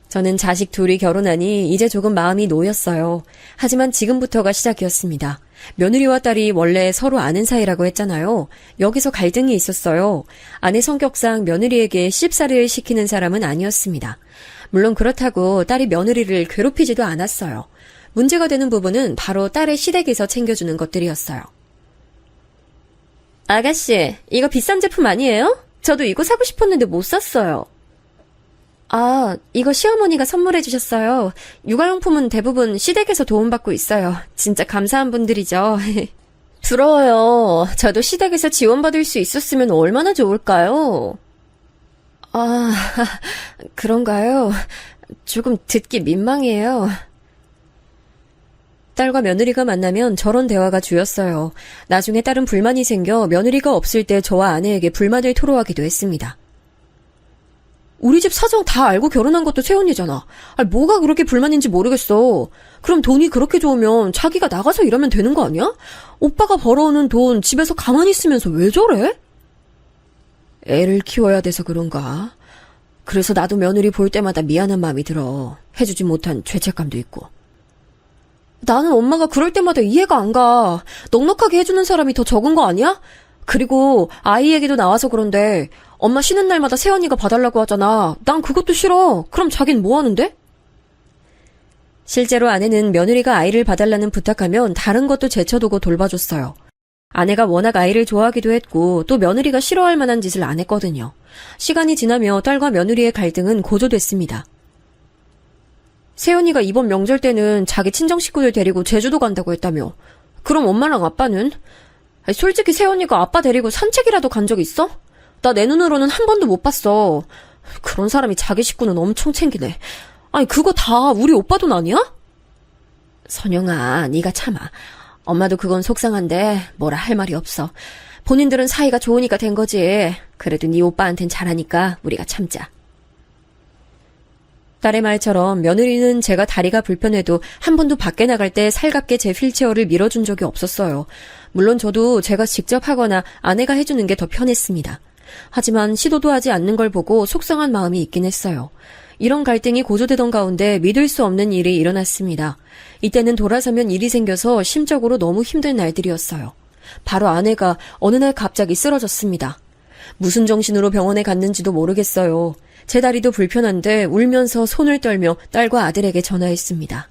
저는 자식 둘이 결혼하니 이제 조금 마음이 놓였어요. 하지만 지금부터가 시작이었습니다. 며느리와 딸이 원래 서로 아는 사이라고 했잖아요. 여기서 갈등이 있었어요. 아내 성격상 며느리에게 시집살이를 시키는 사람은 아니었습니다. 물론 그렇다고 딸이 며느리를 괴롭히지도 않았어요. 문제가 되는 부분은 바로 딸의 시댁에서 챙겨주는 것들이었어요. 아가씨, 이거 비싼 제품 아니에요? 저도 이거 사고 싶었는데 못 샀어요. 아, 이거 시어머니가 선물해 주셨어요. 육아용품은 대부분 시댁에서 도움받고 있어요. 진짜 감사한 분들이죠. 부러워요. 저도 시댁에서 지원받을 수 있었으면 얼마나 좋을까요? 아, 그런가요? 조금 듣기 민망해요. 딸과 며느리가 만나면 저런 대화가 주였어요. 나중에 딸은 불만이 생겨 며느리가 없을 때 저와 아내에게 불만을 토로하기도 했습니다. 우리 집 사정 다 알고 결혼한 것도 새언니잖아. 뭐가 그렇게 불만인지 모르겠어. 그럼 돈이 그렇게 좋으면 자기가 나가서 일하면 되는 거 아니야? 오빠가 벌어오는 돈 집에서 가만히 있으면서 왜 저래? 애를 키워야 돼서 그런가? 그래서 나도 며느리 볼 때마다 미안한 마음이 들어. 해주지 못한 죄책감도 있고. 나는 엄마가 그럴 때마다 이해가 안 가. 넉넉하게 해주는 사람이 더 적은 거 아니야? 그리고 아이 얘기도 나와서 그런데 엄마 쉬는 날마다 새언니가 봐달라고 하잖아. 난 그것도 싫어. 그럼 자긴 뭐 하는데? 실제로 아내는 며느리가 아이를 봐달라는 부탁하면 다른 것도 제쳐두고 돌봐줬어요. 아내가 워낙 아이를 좋아하기도 했고 또 며느리가 싫어할 만한 짓을 안 했거든요. 시간이 지나며 딸과 며느리의 갈등은 고조됐습니다. 새언니가 이번 명절 때는 자기 친정 식구들 데리고 제주도 간다고 했다며. 그럼 엄마랑 아빠는? 솔직히 새언니가 아빠 데리고 산책이라도 간 적 있어? 나 내 눈으로는 한 번도 못 봤어. 그런 사람이 자기 식구는 엄청 챙기네. 그거 다 우리 오빠 돈 아니야? 선영아, 네가 참아. 엄마도 그건 속상한데 뭐라 할 말이 없어. 본인들은 사이가 좋으니까 된 거지. 그래도 네 오빠한텐 잘하니까 우리가 참자. 딸의 말처럼 며느리는 제가 다리가 불편해도 한 번도 밖에 나갈 때 살갑게 제 휠체어를 밀어준 적이 없었어요. 물론 저도 제가 직접 하거나 아내가 해주는 게 더 편했습니다. 하지만 시도도 하지 않는 걸 보고 속상한 마음이 있긴 했어요. 이런 갈등이 고조되던 가운데 믿을 수 없는 일이 일어났습니다. 이때는 돌아서면 일이 생겨서 심적으로 너무 힘든 날들이었어요. 바로 아내가 어느 날 갑자기 쓰러졌습니다. 무슨 정신으로 병원에 갔는지도 모르겠어요. 제 다리도 불편한데 울면서 손을 떨며 딸과 아들에게 전화했습니다.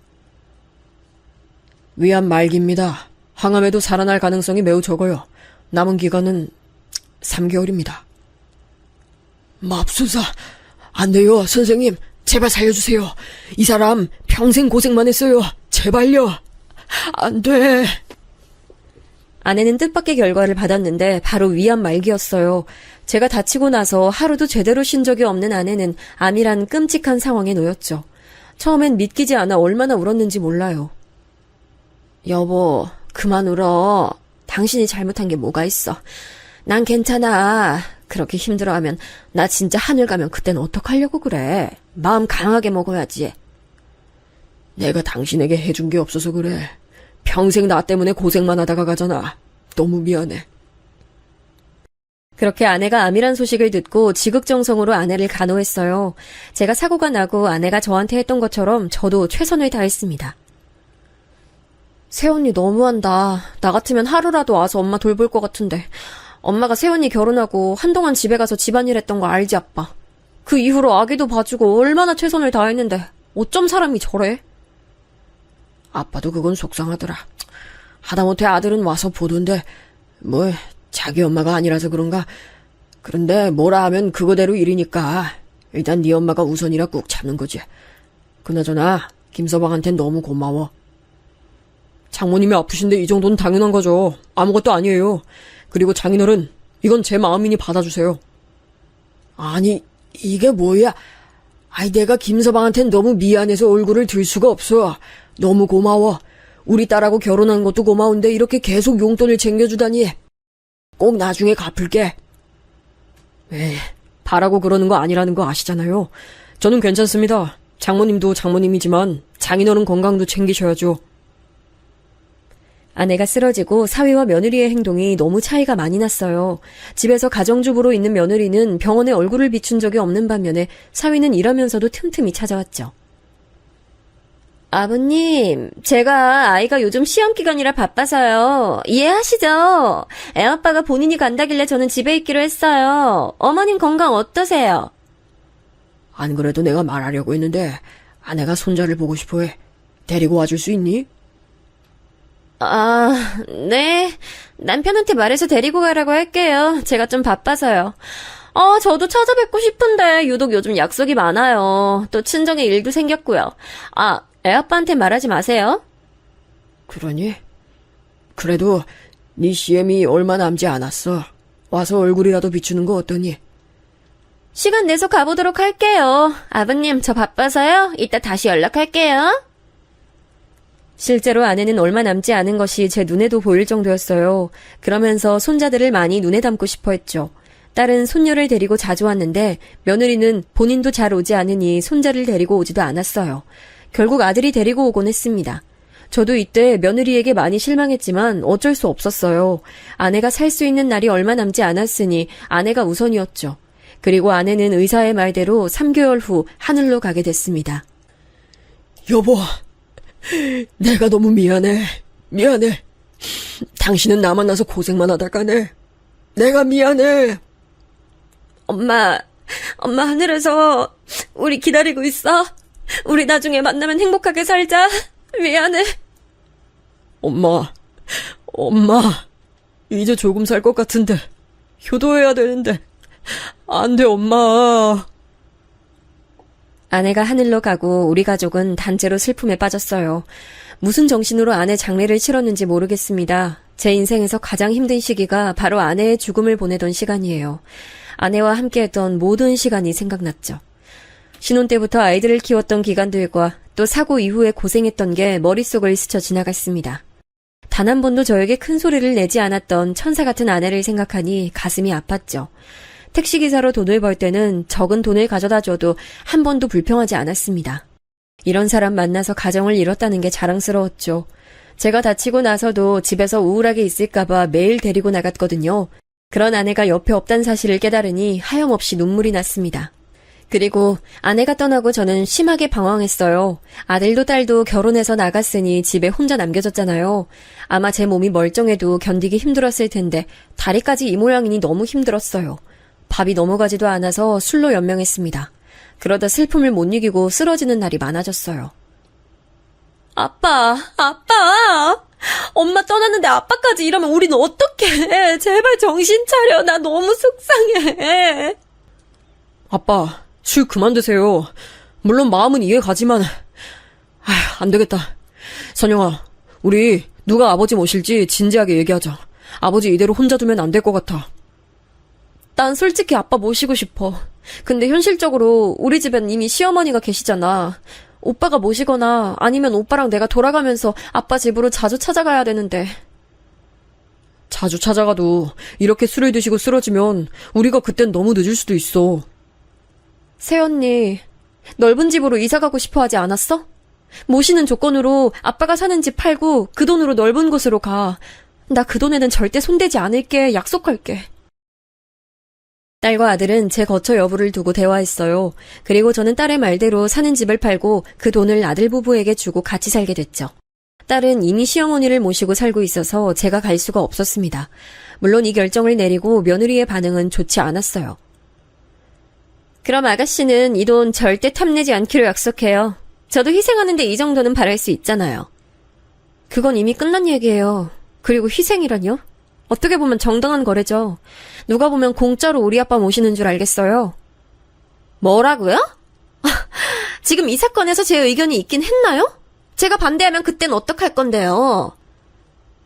위암 말기입니다. 항암에도 살아날 가능성이 매우 적어요. 남은 기간은 3개월입니다. 맙소사. 안 돼요, 선생님. 제발 살려주세요. 이 사람 평생 고생만 했어요. 제발요. 안 돼. 아내는 뜻밖의 결과를 받았는데 바로 위암 말기였어요. 제가 다치고 나서 하루도 제대로 쉰 적이 없는 아내는 암이란 끔찍한 상황에 놓였죠. 처음엔 믿기지 않아 얼마나 울었는지 몰라요. 여보, 그만 울어. 당신이 잘못한 게 뭐가 있어. 난 괜찮아. 그렇게 힘들어하면 나 진짜 하늘 가면 그땐 어떡하려고 그래. 마음 강하게 먹어야지. 내가 당신에게 해준 게 없어서 그래. 평생 나 때문에 고생만 하다가 가잖아. 너무 미안해. 그렇게 아내가 암이란 소식을 듣고 지극정성으로 아내를 간호했어요. 제가 사고가 나고 아내가 저한테 했던 것처럼 저도 최선을 다했습니다. 새언니 너무한다. 나 같으면 하루라도 와서 엄마 돌볼 것 같은데. 엄마가 새언니 결혼하고 한동안 집에 가서 집안일 했던 거 알지, 아빠? 그 이후로 아기도 봐주고 얼마나 최선을 다했는데 어쩜 사람이 저래? 아빠도 그건 속상하더라. 하다못해 아들은 와서 보던데 뭐 자기 엄마가 아니라서 그런가. 그런데 뭐라 하면 그거대로 일이니까 일단 네 엄마가 우선이라 꾹 참는 거지. 그나저나 김서방한텐 너무 고마워. 장모님이 아프신데 이 정도는 당연한 거죠. 아무것도 아니에요. 그리고 장인어른, 이건 제 마음이니 받아주세요. 아니, 이게 뭐야? 아이, 내가 김서방한텐 너무 미안해서 얼굴을 들 수가 없어. 너무 고마워. 우리 딸하고 결혼한 것도 고마운데 이렇게 계속 용돈을 챙겨주다니. 꼭 나중에 갚을게. 에이, 바라고 그러는 거 아니라는 거 아시잖아요. 저는 괜찮습니다. 장모님도 장모님이지만 장인어른 건강도 챙기셔야죠. 아내가 쓰러지고 사위와 며느리의 행동이 너무 차이가 많이 났어요. 집에서 가정주부로 있는 며느리는 병원에 얼굴을 비춘 적이 없는 반면에 사위는 일하면서도 틈틈이 찾아왔죠. 아버님, 제가 아이가 요즘 시험기간이라 바빠서요. 이해하시죠? 애아빠가 본인이 간다길래 저는 집에 있기로 했어요. 어머님 건강 어떠세요? 안 그래도 내가 말하려고 했는데 아내가 손자를 보고 싶어해. 데리고 와줄 수 있니? 아, 네. 남편한테 말해서 데리고 가라고 할게요. 제가 좀 바빠서요. 저도 찾아뵙고 싶은데 유독 요즘 약속이 많아요. 또 친정에 일도 생겼고요. 아, 애아빠한테 말하지 마세요. 그러니? 그래도 네 시엠이 얼마 남지 않았어. 와서 얼굴이라도 비추는 거 어떠니? 시간 내서 가보도록 할게요. 아버님, 저 바빠서요. 이따 다시 연락할게요. 실제로 아내는 얼마 남지 않은 것이 제 눈에도 보일 정도였어요. 그러면서 손자들을 많이 눈에 담고 싶어 했죠. 딸은 손녀를 데리고 자주 왔는데 며느리는 본인도 잘 오지 않으니 손자를 데리고 오지도 않았어요. 결국 아들이 데리고 오곤 했습니다. 저도 이때 며느리에게 많이 실망했지만 어쩔 수 없었어요. 아내가 살 수 있는 날이 얼마 남지 않았으니 아내가 우선이었죠. 그리고 아내는 의사의 말대로 3개월 후 하늘로 가게 됐습니다. 여보, 내가 너무 미안해. 미안해. 당신은 나 만나서 고생만 하다 가네. 내가 미안해. 엄마 하늘에서 우리 기다리고 있어. 우리 나중에 만나면 행복하게 살자. 미안해. 엄마, 이제 조금 살 것 같은데 효도해야 되는데 안 돼, 엄마. 아내가 하늘로 가고 우리 가족은 단체로 슬픔에 빠졌어요. 무슨 정신으로 아내 장례를 치렀는지 모르겠습니다. 제 인생에서 가장 힘든 시기가 바로 아내의 죽음을 보내던 시간이에요. 아내와 함께했던 모든 시간이 생각났죠. 신혼 때부터 아이들을 키웠던 기간들과 또 사고 이후에 고생했던 게 머릿속을 스쳐 지나갔습니다. 단 한 번도 저에게 큰 소리를 내지 않았던 천사 같은 아내를 생각하니 가슴이 아팠죠. 택시기사로 돈을 벌 때는 적은 돈을 가져다 줘도 한 번도 불평하지 않았습니다. 이런 사람 만나서 가정을 이뤘다는 게 자랑스러웠죠. 제가 다치고 나서도 집에서 우울하게 있을까봐 매일 데리고 나갔거든요. 그런 아내가 옆에 없다는 사실을 깨달으니 하염없이 눈물이 났습니다. 그리고 아내가 떠나고 저는 심하게 방황했어요. 아들도 딸도 결혼해서 나갔으니 집에 혼자 남겨졌잖아요. 아마 제 몸이 멀쩡해도 견디기 힘들었을 텐데 다리까지 이 모양이니 너무 힘들었어요. 밥이 넘어가지도 않아서 술로 연명했습니다. 그러다 슬픔을 못 이기고 쓰러지는 날이 많아졌어요. 아빠! 엄마 떠났는데 아빠까지 이러면 우린 어떡해! 제발 정신 차려. 나 너무 속상해. 아빠, 술 그만 드세요. 물론 마음은 이해 가지만, 안 되겠다. 선영아, 우리 누가 아버지 모실지 진지하게 얘기하자. 아버지 이대로 혼자 두면 안 될 것 같아. 난 솔직히 아빠 모시고 싶어. 근데 현실적으로 우리 집엔 이미 시어머니가 계시잖아. 오빠가 모시거나 아니면 오빠랑 내가 돌아가면서 아빠 집으로 자주 찾아가야 되는데. 자주 찾아가도 이렇게 술을 드시고 쓰러지면 우리가 그땐 너무 늦을 수도 있어. 새언니, 넓은 집으로 이사 가고 싶어 하지 않았어? 모시는 조건으로 아빠가 사는 집 팔고 그 돈으로 넓은 곳으로 가. 나 그 돈에는 절대 손대지 않을게. 약속할게. 딸과 아들은 제 거처 여부를 두고 대화했어요. 그리고 저는 딸의 말대로 사는 집을 팔고 그 돈을 아들 부부에게 주고 같이 살게 됐죠. 딸은 이미 시어머니를 모시고 살고 있어서 제가 갈 수가 없었습니다. 물론 이 결정을 내리고 며느리의 반응은 좋지 않았어요. 그럼 아가씨는 이 돈 절대 탐내지 않기로 약속해요. 저도 희생하는데 이 정도는 바랄 수 있잖아요. 그건 이미 끝난 얘기예요. 그리고 희생이라뇨? 어떻게 보면 정당한 거래죠. 누가 보면 공짜로 우리 아빠 모시는 줄 알겠어요. 뭐라고요? 지금 이 사건에서 제 의견이 있긴 했나요? 제가 반대하면 그땐 어떡할 건데요?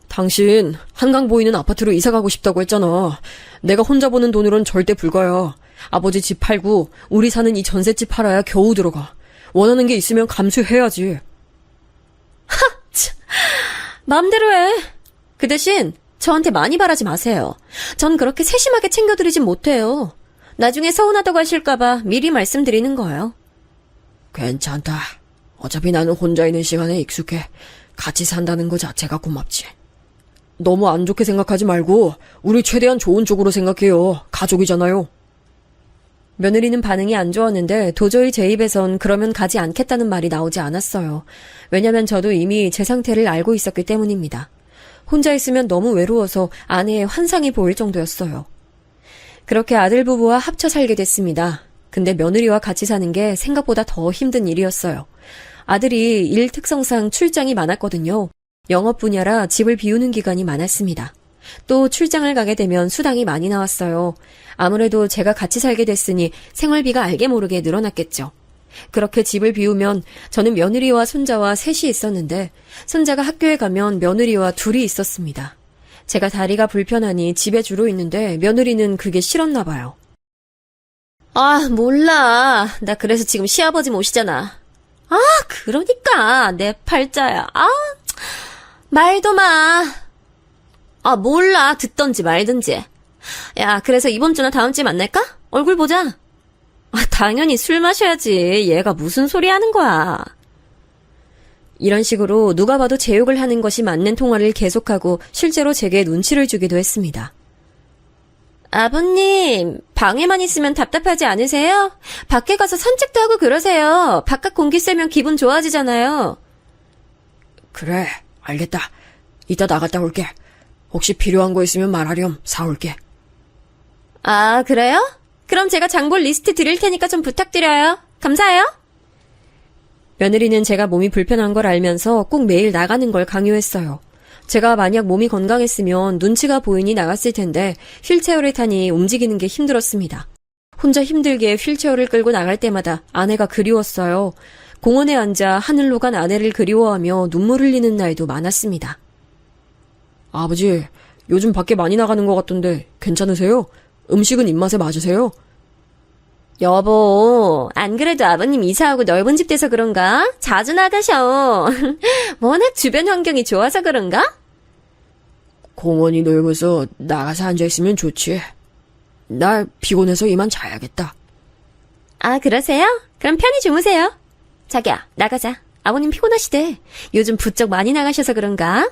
당신 한강 보이는 아파트로 이사 가고 싶다고 했잖아. 내가 혼자 버는 돈으론 절대 불가야. 아버지 집 팔고 우리 사는 이 전셋집 팔아야 겨우 들어가. 원하는 게 있으면 감수해야지. 마음대로 해. 그 대신 저한테 많이 바라지 마세요. 전 그렇게 세심하게 챙겨드리진 못해요. 나중에 서운하다고 하실까봐 미리 말씀드리는 거예요. 괜찮다. 어차피 나는 혼자 있는 시간에 익숙해. 같이 산다는 거 자체가 고맙지. 너무 안 좋게 생각하지 말고 우리 최대한 좋은 쪽으로 생각해요. 가족이잖아요. 며느리는 반응이 안 좋았는데 도저히 제 입에선 그러면 가지 않겠다는 말이 나오지 않았어요. 왜냐면 저도 이미 제 상태를 알고 있었기 때문입니다. 혼자 있으면 너무 외로워서 아내의 환상이 보일 정도였어요. 그렇게 아들 부부와 합쳐 살게 됐습니다. 근데 며느리와 같이 사는 게 생각보다 더 힘든 일이었어요. 아들이 일 특성상 출장이 많았거든요. 영업 분야라 집을 비우는 기간이 많았습니다. 또 출장을 가게 되면 수당이 많이 나왔어요. 아무래도 제가 같이 살게 됐으니 생활비가 알게 모르게 늘어났겠죠. 그렇게 집을 비우면 저는 며느리와 손자와 셋이 있었는데 손자가 학교에 가면 며느리와 둘이 있었습니다. 제가 다리가 불편하니 집에 주로 있는데 며느리는 그게 싫었나 봐요. 아, 몰라. 나 그래서 지금 시아버지 모시잖아. 아, 그러니까 내 팔자야. 아, 말도 마. 아, 몰라. 듣던지 말든지. 야, 그래서 이번 주나 다음 주에 만날까? 얼굴 보자. 아, 당연히 술 마셔야지. 얘가 무슨 소리 하는 거야. 이런 식으로 누가 봐도 제 욕을 하는 것이 맞는 통화를 계속하고 실제로 제게 눈치를 주기도 했습니다. 아버님, 방에만 있으면 답답하지 않으세요? 밖에 가서 산책도 하고 그러세요. 바깥 공기 쐬면 기분 좋아지잖아요. 그래, 알겠다. 이따 나갔다 올게. 혹시 필요한 거 있으면 말하렴. 사올게. 아, 그래요? 그럼 제가 장볼 리스트 드릴 테니까 좀 부탁드려요. 감사해요. 며느리는 제가 몸이 불편한 걸 알면서 꼭 매일 나가는 걸 강요했어요. 제가 만약 몸이 건강했으면 눈치가 보이니 나갔을 텐데 휠체어를 타니 움직이는 게 힘들었습니다. 혼자 힘들게 휠체어를 끌고 나갈 때마다 아내가 그리웠어요. 공원에 앉아 하늘로 간 아내를 그리워하며 눈물 흘리는 날도 많았습니다. 아버지, 요즘 밖에 많이 나가는 것 같던데 괜찮으세요? 음식은 입맛에 맞으세요? 여보, 안 그래도 아버님 이사하고 넓은 집 돼서 그런가? 자주 나가셔. 워낙 주변 환경이 좋아서 그런가? 공원이 넓어서 나가서 앉아있으면 좋지. 나 피곤해서 이만 자야겠다. 아, 그러세요? 그럼 편히 주무세요. 자기야, 나가자. 아버님 피곤하시대. 요즘 부쩍 많이 나가셔서 그런가?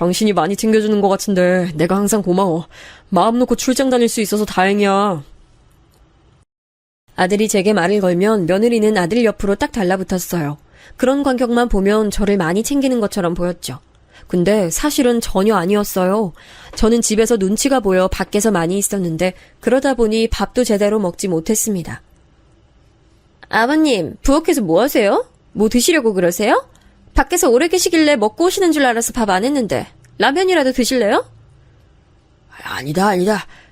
당신이 많이 챙겨주는 것 같은데 내가 항상 고마워. 마음 놓고 출장 다닐 수 있어서 다행이야. 아들이 제게 말을 걸면 며느리는 아들 옆으로 딱 달라붙었어요. 그런 간격만 보면 저를 많이 챙기는 것처럼 보였죠. 근데 사실은 전혀 아니었어요. 저는 집에서 눈치가 보여 밖에서 많이 있었는데 그러다 보니 밥도 제대로 먹지 못했습니다. 아버님, 부엌에서 뭐 하세요? 뭐 드시려고 그러세요? 밖에서 오래 계시길래 먹고 오시는 줄 알아서 밥 안 했는데 라면이라도 드실래요? 아니다.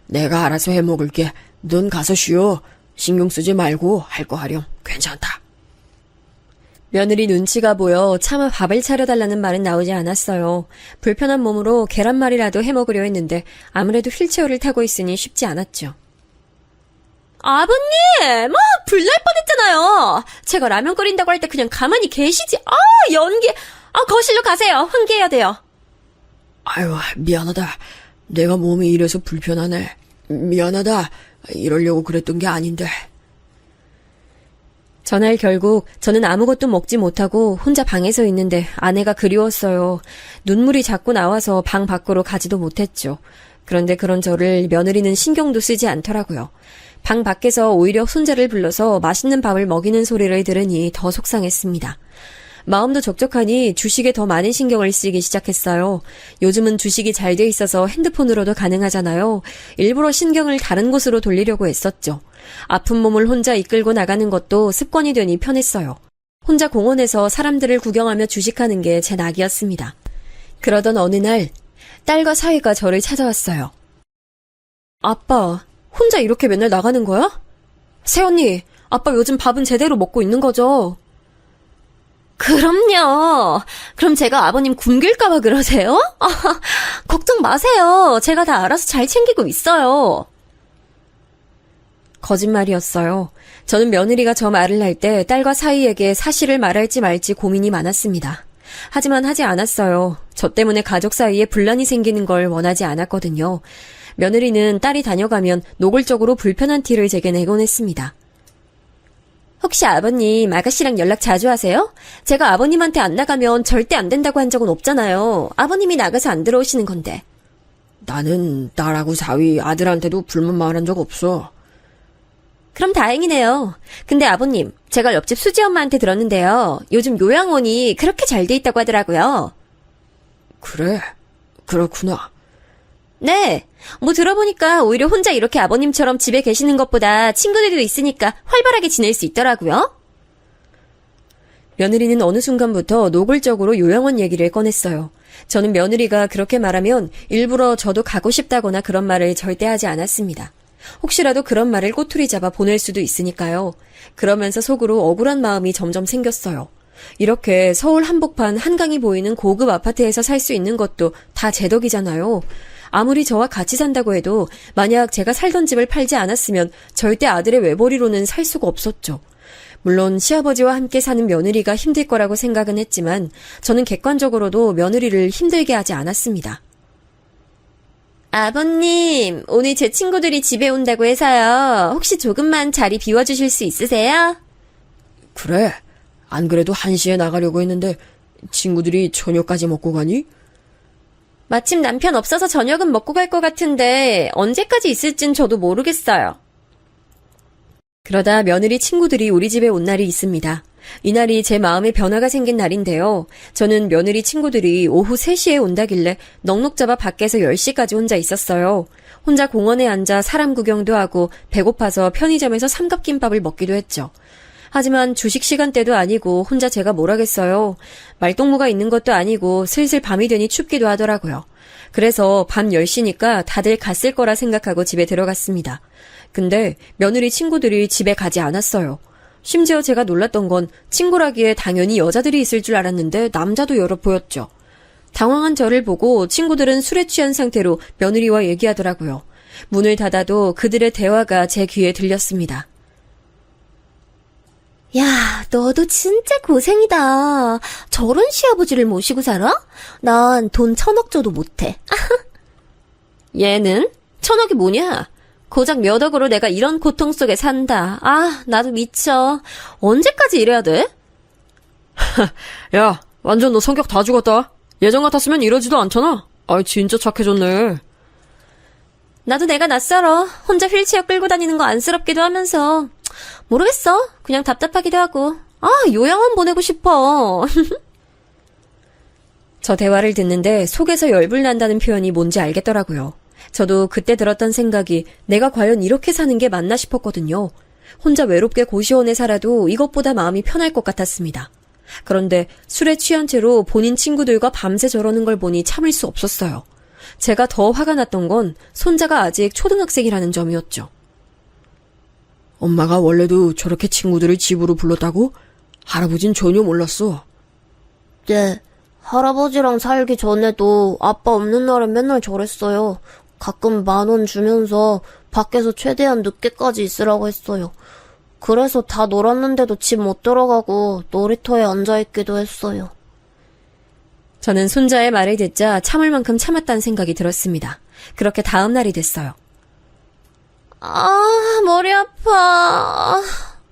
내가 알아서 해먹을게. 넌 가서 쉬어. 신경 쓰지 말고 할 거 하렴. 괜찮다. 며느리 눈치가 보여 차마 밥을 차려달라는 말은 나오지 않았어요. 불편한 몸으로 계란말이라도 해먹으려 했는데 아무래도 휠체어를 타고 있으니 쉽지 않았죠. 아버님! 불날 뻔했잖아요. 제가 라면 끓인다고 할 때 그냥 가만히 계시지. 연기. 거실로 가세요. 환기해야 돼요. 아유, 미안하다. 내가 몸이 이래서 불편하네. 미안하다. 이러려고 그랬던 게 아닌데. 전날 결국 저는 아무것도 먹지 못하고 혼자 방에서 있는데 아내가 그리웠어요. 눈물이 자꾸 나와서 방 밖으로 가지도 못했죠. 그런데 그런 저를 며느리는 신경도 쓰지 않더라고요. 방 밖에서 오히려 손자를 불러서 맛있는 밥을 먹이는 소리를 들으니 더 속상했습니다. 마음도 적적하니 주식에 더 많은 신경을 쓰기 시작했어요. 요즘은 주식이 잘 돼 있어서 핸드폰으로도 가능하잖아요. 일부러 신경을 다른 곳으로 돌리려고 애썼죠. 아픈 몸을 혼자 이끌고 나가는 것도 습관이 되니 편했어요. 혼자 공원에서 사람들을 구경하며 주식하는 게 제 낙이었습니다. 그러던 어느 날 딸과 사위가 저를 찾아왔어요. 아빠, 혼자 이렇게 맨날 나가는 거야? 새언니, 아빠 요즘 밥은 제대로 먹고 있는 거죠? 그럼요. 그럼 제가 아버님 굶길까봐 그러세요? 걱정 마세요. 제가 다 알아서 잘 챙기고 있어요. 거짓말이었어요. 저는 며느리가 저 말을 할 때 딸과 사위에게 사실을 말할지 말지 고민이 많았습니다. 하지만 하지 않았어요. 저 때문에 가족 사이에 분란이 생기는 걸 원하지 않았거든요. 며느리는 딸이 다녀가면 노골적으로 불편한 티를 제게 내곤 했습니다. 혹시 아버님 아가씨랑 연락 자주 하세요? 제가 아버님한테 안 나가면 절대 안 된다고 한 적은 없잖아요. 아버님이 나가서 안 들어오시는 건데. 나는 딸하고 사위, 아들한테도 불만 말한 적 없어. 그럼 다행이네요. 근데 아버님, 제가 옆집 수지 엄마한테 들었는데요. 요즘 요양원이 그렇게 잘 돼 있다고 하더라고요. 그래? 그렇구나. 네. 뭐 들어보니까 오히려 혼자 이렇게 아버님처럼 집에 계시는 것보다 친구들도 있으니까 활발하게 지낼 수 있더라고요. 며느리는 어느 순간부터 노골적으로 요양원 얘기를 꺼냈어요. 저는 며느리가 그렇게 말하면 일부러 저도 가고 싶다거나 그런 말을 절대 하지 않았습니다. 혹시라도 그런 말을 꼬투리 잡아 보낼 수도 있으니까요. 그러면서 속으로 억울한 마음이 점점 생겼어요. 이렇게 서울 한복판 한강이 보이는 고급 아파트에서 살 수 있는 것도 다 제 덕이잖아요. 아무리 저와 같이 산다고 해도 만약 제가 살던 집을 팔지 않았으면 절대 아들의 외벌이로는 살 수가 없었죠. 물론 시아버지와 함께 사는 며느리가 힘들 거라고 생각은 했지만 저는 객관적으로도 며느리를 힘들게 하지 않았습니다. 아버님, 오늘 제 친구들이 집에 온다고 해서요. 혹시 조금만 자리 비워주실 수 있으세요? 그래. 안 그래도 1시에 나가려고 했는데 친구들이 저녁까지 먹고 가니? 마침 남편 없어서 저녁은 먹고 갈 것 같은데 언제까지 있을진 저도 모르겠어요. 그러다 며느리 친구들이 우리 집에 온 날이 있습니다. 이날이 제 마음에 변화가 생긴 날인데요. 저는 며느리 친구들이 오후 3시에 온다길래 넉넉 잡아 밖에서 10시까지 혼자 있었어요. 혼자 공원에 앉아 사람 구경도 하고 배고파서 편의점에서 삼각김밥을 먹기도 했죠. 하지만 주식 시간대도 아니고 혼자 제가 뭘 하겠어요. 말동무가 있는 것도 아니고 슬슬 밤이 되니 춥기도 하더라고요. 그래서 밤 10시니까 다들 갔을 거라 생각하고 집에 들어갔습니다. 근데 며느리 친구들이 집에 가지 않았어요. 심지어 제가 놀랐던 건 친구라기에 당연히 여자들이 있을 줄 알았는데 남자도 여러 보였죠. 당황한 저를 보고 친구들은 술에 취한 상태로 며느리와 얘기하더라고요. 문을 닫아도 그들의 대화가 제 귀에 들렸습니다. 야, 너도 진짜 고생이다. 저런 시아버지를 모시고 살아? 난 돈 1,000억 줘도 못해. 얘는? 1,000억이 뭐냐? 고작 몇 억으로 내가 이런 고통 속에 산다. 나도 미쳐. 언제까지 이래야 돼? 야, 완전 너 성격 다 죽었다. 예전 같았으면 이러지도 않잖아. 아이, 진짜 착해졌네. 나도 내가 낯설어. 혼자 휠체어 끌고 다니는 거 안쓰럽기도 하면서. 모르겠어. 그냥 답답하기도 하고. 아, 요양원 보내고 싶어. 저 대화를 듣는데 속에서 열불 난다는 표현이 뭔지 알겠더라고요. 저도 그때 들었던 생각이 내가 과연 이렇게 사는 게 맞나 싶었거든요. 혼자 외롭게 고시원에 살아도 이것보다 마음이 편할 것 같았습니다. 그런데 술에 취한 채로 본인 친구들과 밤새 저러는 걸 보니 참을 수 없었어요. 제가 더 화가 났던 건 손자가 아직 초등학생이라는 점이었죠. 엄마가 원래도 저렇게 친구들을 집으로 불렀다고? 할아버진 전혀 몰랐어. 네, 할아버지랑 살기 전에도 아빠 없는 날엔 맨날 저랬어요. 가끔 10,000원 주면서 밖에서 최대한 늦게까지 있으라고 했어요. 그래서 다 놀았는데도 집 못 들어가고 놀이터에 앉아있기도 했어요. 저는 손자의 말을 듣자 참을 만큼 참았다는 생각이 들었습니다. 그렇게 다음 날이 됐어요. 아, 머리 아파.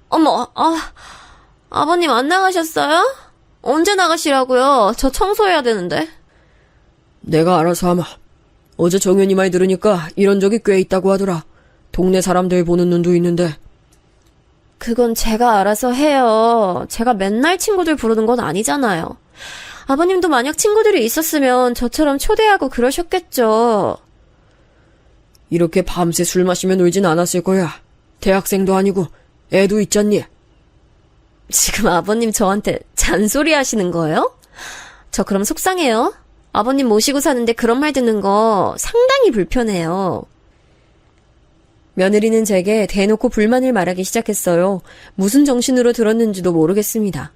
어머, 아버님 안 나가셨어요? 언제 나가시라고요? 저 청소해야 되는데. 내가 알아서 하마. 어제 정연이 말 들으니까 이런 적이 꽤 있다고 하더라. 동네 사람들 보는 눈도 있는데. 그건 제가 알아서 해요. 제가 맨날 친구들 부르는 건 아니잖아요. 아버님도 만약 친구들이 있었으면 저처럼 초대하고 그러셨겠죠. 이렇게 밤새 술 마시며 놀진 않았을 거야. 대학생도 아니고 애도 있잖니. 지금 아버님 저한테 잔소리 하시는 거예요? 저 그럼 속상해요. 아버님 모시고 사는데 그런 말 듣는 거 상당히 불편해요. 며느리는 제게 대놓고 불만을 말하기 시작했어요. 무슨 정신으로 들었는지도 모르겠습니다.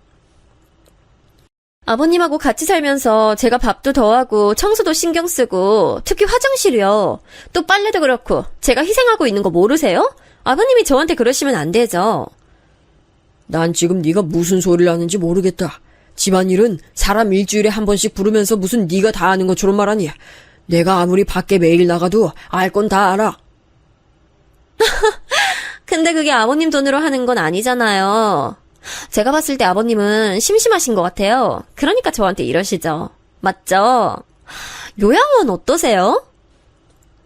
아버님하고 같이 살면서 제가 밥도 더 하고 청소도 신경 쓰고 특히 화장실이요. 또 빨래도 그렇고 제가 희생하고 있는 거 모르세요? 아버님이 저한테 그러시면 안 되죠. 난 지금 네가 무슨 소리를 하는지 모르겠다. 집안일은 사람 일주일에 한 번씩 부르면서 무슨 네가 다 아는 것처럼 말하니. 내가 아무리 밖에 매일 나가도 알 건 다 알아. 근데 그게 아버님 돈으로 하는 건 아니잖아요. 제가 봤을 때 아버님은 심심하신 것 같아요. 그러니까 저한테 이러시죠. 맞죠? 요양원 어떠세요?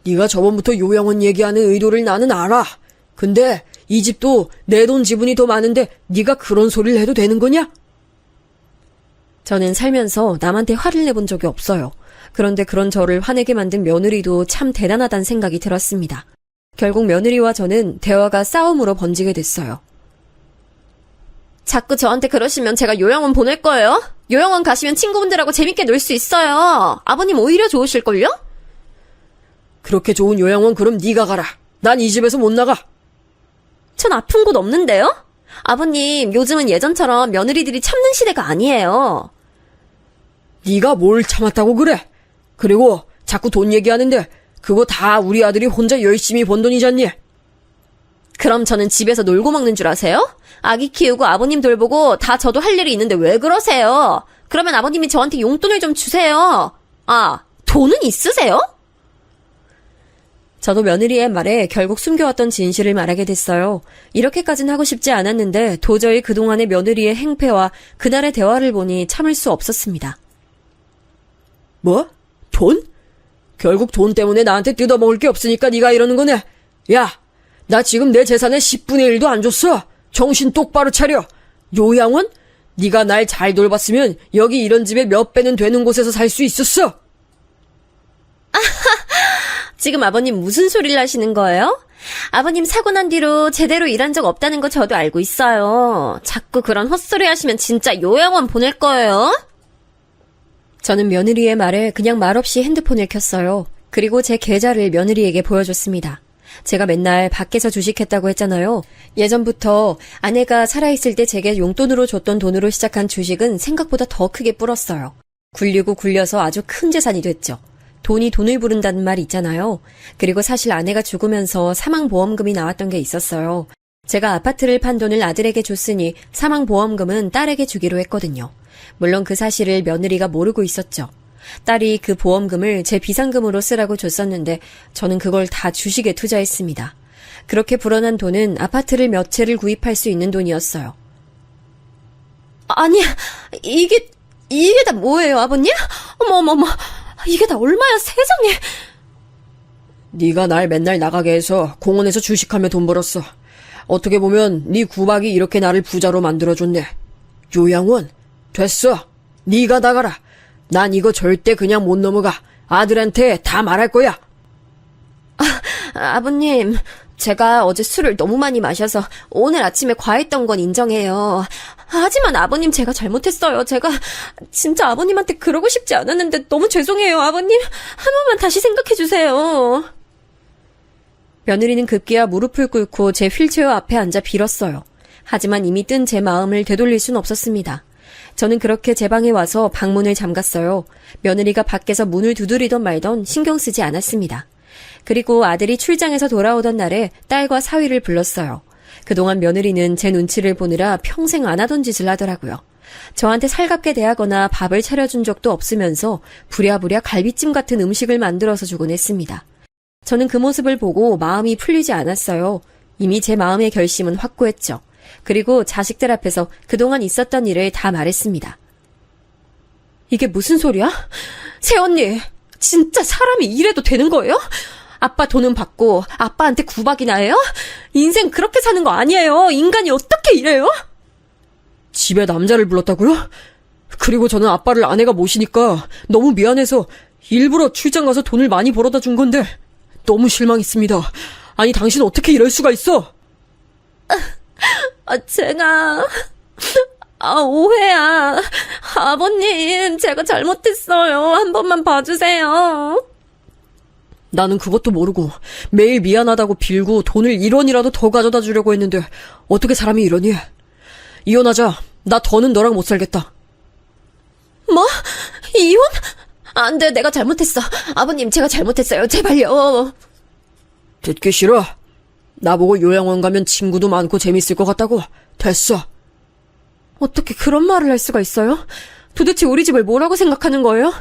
네가 저번부터 요양원 얘기하는 의도를 나는 알아. 근데 이 집도 내 돈 지분이 더 많은데 네가 그런 소리를 해도 되는 거냐? 저는 살면서 남한테 화를 내본 적이 없어요. 그런데 그런 저를 화내게 만든 며느리도 참 대단하다는 생각이 들었습니다. 결국 며느리와 저는 대화가 싸움으로 번지게 됐어요. 자꾸 저한테 그러시면 제가 요양원 보낼 거예요. 요양원 가시면 친구분들하고 재밌게 놀 수 있어요. 아버님 오히려 좋으실걸요? 그렇게 좋은 요양원 그럼 네가 가라. 난 이 집에서 못 나가. 전 아픈 곳 없는데요? 아버님, 요즘은 예전처럼 며느리들이 참는 시대가 아니에요. 네가 뭘 참았다고 그래? 그리고 자꾸 돈 얘기하는데 그거 다 우리 아들이 혼자 열심히 번 돈이잖니? 그럼 저는 집에서 놀고 먹는 줄 아세요? 아기 키우고 아버님 돌보고 다 저도 할 일이 있는데 왜 그러세요? 그러면 아버님이 저한테 용돈을 좀 주세요. 아, 돈은 있으세요? 저도 며느리의 말에 결국 숨겨왔던 진실을 말하게 됐어요. 이렇게까지는 하고 싶지 않았는데 도저히 그동안의 며느리의 행패와 그날의 대화를 보니 참을 수 없었습니다. 뭐? 돈? 결국 돈 때문에 나한테 뜯어먹을 게 없으니까 네가 이러는 거네. 야, 나 지금 내 재산의 10분의 1도 안 줬어. 정신 똑바로 차려. 요양원? 네가 날 잘 돌봤으면 여기 이런 집에 몇 배는 되는 곳에서 살 수 있었어. 지금 아버님 무슨 소리를 하시는 거예요? 아버님 사고 난 뒤로 제대로 일한 적 없다는 거 저도 알고 있어요. 자꾸 그런 헛소리 하시면 진짜 요양원 보낼 거예요. 저는 며느리의 말에 그냥 말없이 핸드폰을 켰어요. 그리고 제 계좌를 며느리에게 보여줬습니다. 제가 맨날 밖에서 주식했다고 했잖아요. 예전부터 아내가 살아있을 때 제게 용돈으로 줬던 돈으로 시작한 주식은 생각보다 더 크게 불었어요. 굴리고 굴려서 아주 큰 재산이 됐죠. 돈이 돈을 부른다는 말 있잖아요. 그리고 사실 아내가 죽으면서 사망보험금이 나왔던 게 있었어요. 제가 아파트를 판 돈을 아들에게 줬으니 사망보험금은 딸에게 주기로 했거든요. 물론 그 사실을 며느리가 모르고 있었죠. 딸이 그 보험금을 제 비상금으로 쓰라고 줬었는데 저는 그걸 다 주식에 투자했습니다. 그렇게 불어난 돈은 아파트를 몇 채를 구입할 수 있는 돈이었어요. 아니, 이게 다 뭐예요, 아버님? 어머, 이게 다 얼마야, 세상에. 네가 날 맨날 나가게 해서 공원에서 주식하며 돈 벌었어. 어떻게 보면 네 구박이 이렇게 나를 부자로 만들어줬네. 요양원, 됐어. 네가 나가라. 난 이거 절대 그냥 못 넘어가. 아들한테 다 말할 거야. 아버님, 제가 어제 술을 너무 많이 마셔서 오늘 아침에 과했던 건 인정해요. 하지만 아버님, 제가 잘못했어요. 제가 진짜 아버님한테 그러고 싶지 않았는데 너무 죄송해요, 아버님. 한 번만 다시 생각해 주세요. 며느리는 급기야 무릎을 꿇고 제 휠체어 앞에 앉아 빌었어요. 하지만 이미 뜬 제 마음을 되돌릴 순 없었습니다. 저는 그렇게 제 방에 와서 방문을 잠갔어요. 며느리가 밖에서 문을 두드리던 말던 신경 쓰지 않았습니다. 그리고 아들이 출장에서 돌아오던 날에 딸과 사위를 불렀어요. 그동안 며느리는 제 눈치를 보느라 평생 안 하던 짓을 하더라고요. 저한테 살갑게 대하거나 밥을 차려준 적도 없으면서 부랴부랴 갈비찜 같은 음식을 만들어서 주곤 했습니다. 저는 그 모습을 보고 마음이 풀리지 않았어요. 이미 제 마음의 결심은 확고했죠. 그리고 자식들 앞에서 그동안 있었던 일을 다 말했습니다. 이게 무슨 소리야? 새언니, 진짜 사람이 이래도 되는 거예요? 아빠 돈은 받고 아빠한테 구박이나 해요? 인생 그렇게 사는 거 아니에요. 인간이 어떻게 이래요? 집에 남자를 불렀다고요? 그리고 저는 아빠를 아내가 모시니까 너무 미안해서 일부러 출장 가서 돈을 많이 벌어다 준 건데 너무 실망했습니다. 아니, 당신 어떻게 이럴 수가 있어? 제가 오해야. 아버님, 제가 잘못했어요. 한 번만 봐주세요. 나는 그것도 모르고 매일 미안하다고 빌고 돈을 1원이라도 더 가져다 주려고 했는데 어떻게 사람이 이러니? 이혼하자. 나 더는 너랑 못 살겠다. 뭐? 이혼? 안 돼, 내가 잘못했어. 아버님, 제가 잘못했어요. 제발요. 듣기 싫어. 나보고 요양원 가면 친구도 많고 재밌을 것 같다고. 됐어. 어떻게 그런 말을 할 수가 있어요? 도대체 우리 집을 뭐라고 생각하는 거예요?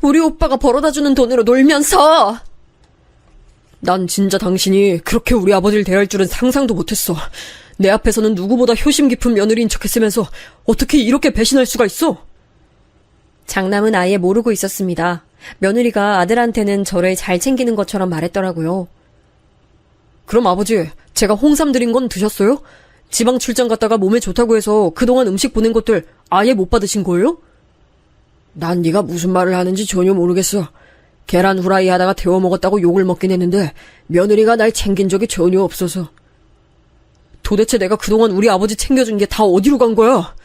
우리 오빠가 벌어다 주는 돈으로 놀면서. 난 진짜 당신이 그렇게 우리 아버지를 대할 줄은 상상도 못했어. 내 앞에서는 누구보다 효심 깊은 며느리인 척했으면서 어떻게 이렇게 배신할 수가 있어? 장남은 아예 모르고 있었습니다. 며느리가 아들한테는 저를 잘 챙기는 것처럼 말했더라고요. 그럼 아버지, 제가 홍삼 드린 건 드셨어요? 지방 출장 갔다가 몸에 좋다고 해서 그동안 음식 보낸 것들 아예 못 받으신 거예요? 난 네가 무슨 말을 하는지 전혀 모르겠어. 계란 후라이 하다가 데워 먹었다고 욕을 먹긴 했는데 며느리가 날 챙긴 적이 전혀 없어서. 도대체 내가 그동안 우리 아버지 챙겨준 게 다 어디로 간 거야?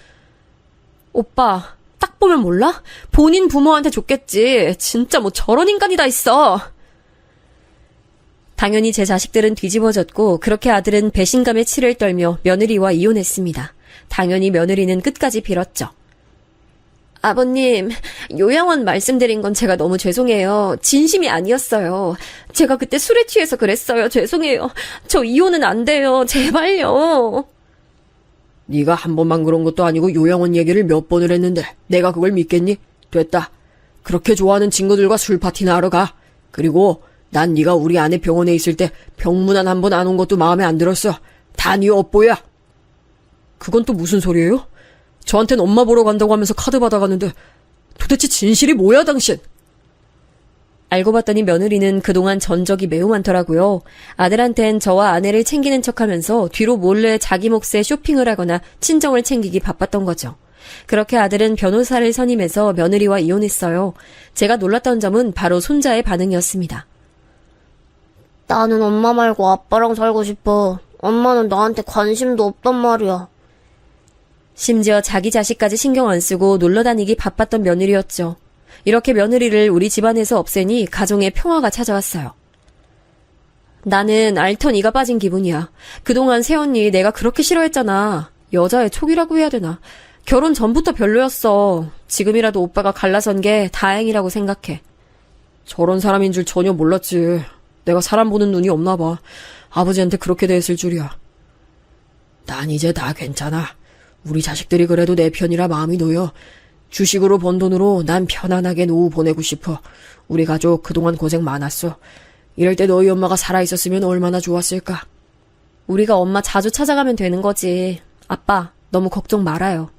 오빠, 딱 보면 몰라? 본인 부모한테 줬겠지. 진짜 뭐 저런 인간이 다 있어. 당연히 제 자식들은 뒤집어졌고 그렇게 아들은 배신감에 치를 떨며 며느리와 이혼했습니다. 당연히 며느리는 끝까지 빌었죠. 아버님, 요양원 말씀드린 건 제가 너무 죄송해요. 진심이 아니었어요. 제가 그때 술에 취해서 그랬어요. 죄송해요. 저 이혼은 안 돼요. 제발요. 네가 한 번만 그런 것도 아니고 요양원 얘기를 몇 번을 했는데 내가 그걸 믿겠니? 됐다. 그렇게 좋아하는 친구들과 술 파티나 하러 가. 그리고 난 네가 우리 아내 병원에 있을 때 병문안 한 번 안 온 것도 마음에 안 들었어. 다 네 업보야. 그건 또 무슨 소리예요? 저한텐 엄마 보러 간다고 하면서 카드 받아가는데 도대체 진실이 뭐야, 당신? 알고 봤더니 며느리는 그동안 전적이 매우 많더라고요. 아들한텐 저와 아내를 챙기는 척하면서 뒤로 몰래 자기 몫의 쇼핑을 하거나 친정을 챙기기 바빴던 거죠. 그렇게 아들은 변호사를 선임해서 며느리와 이혼했어요. 제가 놀랐던 점은 바로 손자의 반응이었습니다. 나는 엄마 말고 아빠랑 살고 싶어. 엄마는 나한테 관심도 없단 말이야. 심지어 자기 자식까지 신경 안 쓰고 놀러 다니기 바빴던 며느리였죠. 이렇게 며느리를 우리 집안에서 없애니 가정에 평화가 찾아왔어요. 나는 알턴 이가 빠진 기분이야. 그동안 새언니 내가 그렇게 싫어했잖아. 여자의 촉이라고 해야 되나. 결혼 전부터 별로였어. 지금이라도 오빠가 갈라선 게 다행이라고 생각해. 저런 사람인 줄 전혀 몰랐지. 내가 사람 보는 눈이 없나 봐. 아버지한테 그렇게 대했을 줄이야. 난 이제 다 괜찮아. 우리 자식들이 그래도 내 편이라 마음이 놓여. 주식으로 번 돈으로 난 편안하게 노후 보내고 싶어. 우리 가족 그동안 고생 많았어. 이럴 때 너희 엄마가 살아있었으면 얼마나 좋았을까. 우리가 엄마 자주 찾아가면 되는 거지. 아빠, 너무 걱정 말아요.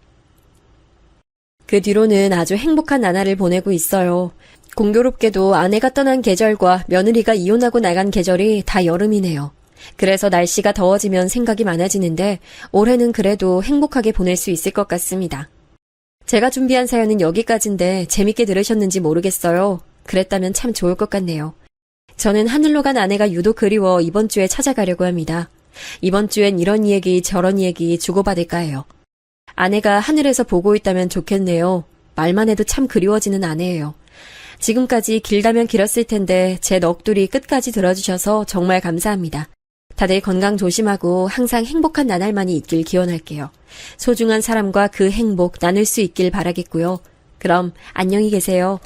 그 뒤로는 아주 행복한 나날을 보내고 있어요. 공교롭게도 아내가 떠난 계절과 며느리가 이혼하고 나간 계절이 다 여름이네요. 그래서 날씨가 더워지면 생각이 많아지는데 올해는 그래도 행복하게 보낼 수 있을 것 같습니다. 제가 준비한 사연은 여기까지인데 재밌게 들으셨는지 모르겠어요. 그랬다면 참 좋을 것 같네요. 저는 하늘로 간 아내가 유독 그리워 이번 주에 찾아가려고 합니다. 이번 주엔 이런 얘기 저런 얘기 주고받을까 해요. 아내가 하늘에서 보고 있다면 좋겠네요. 말만 해도 참 그리워지는 아내예요. 지금까지 길다면 길었을 텐데 제 넋두리 끝까지 들어주셔서 정말 감사합니다. 다들 건강 조심하고 항상 행복한 나날만이 있길 기원할게요. 소중한 사람과 그 행복 나눌 수 있길 바라겠고요. 그럼 안녕히 계세요.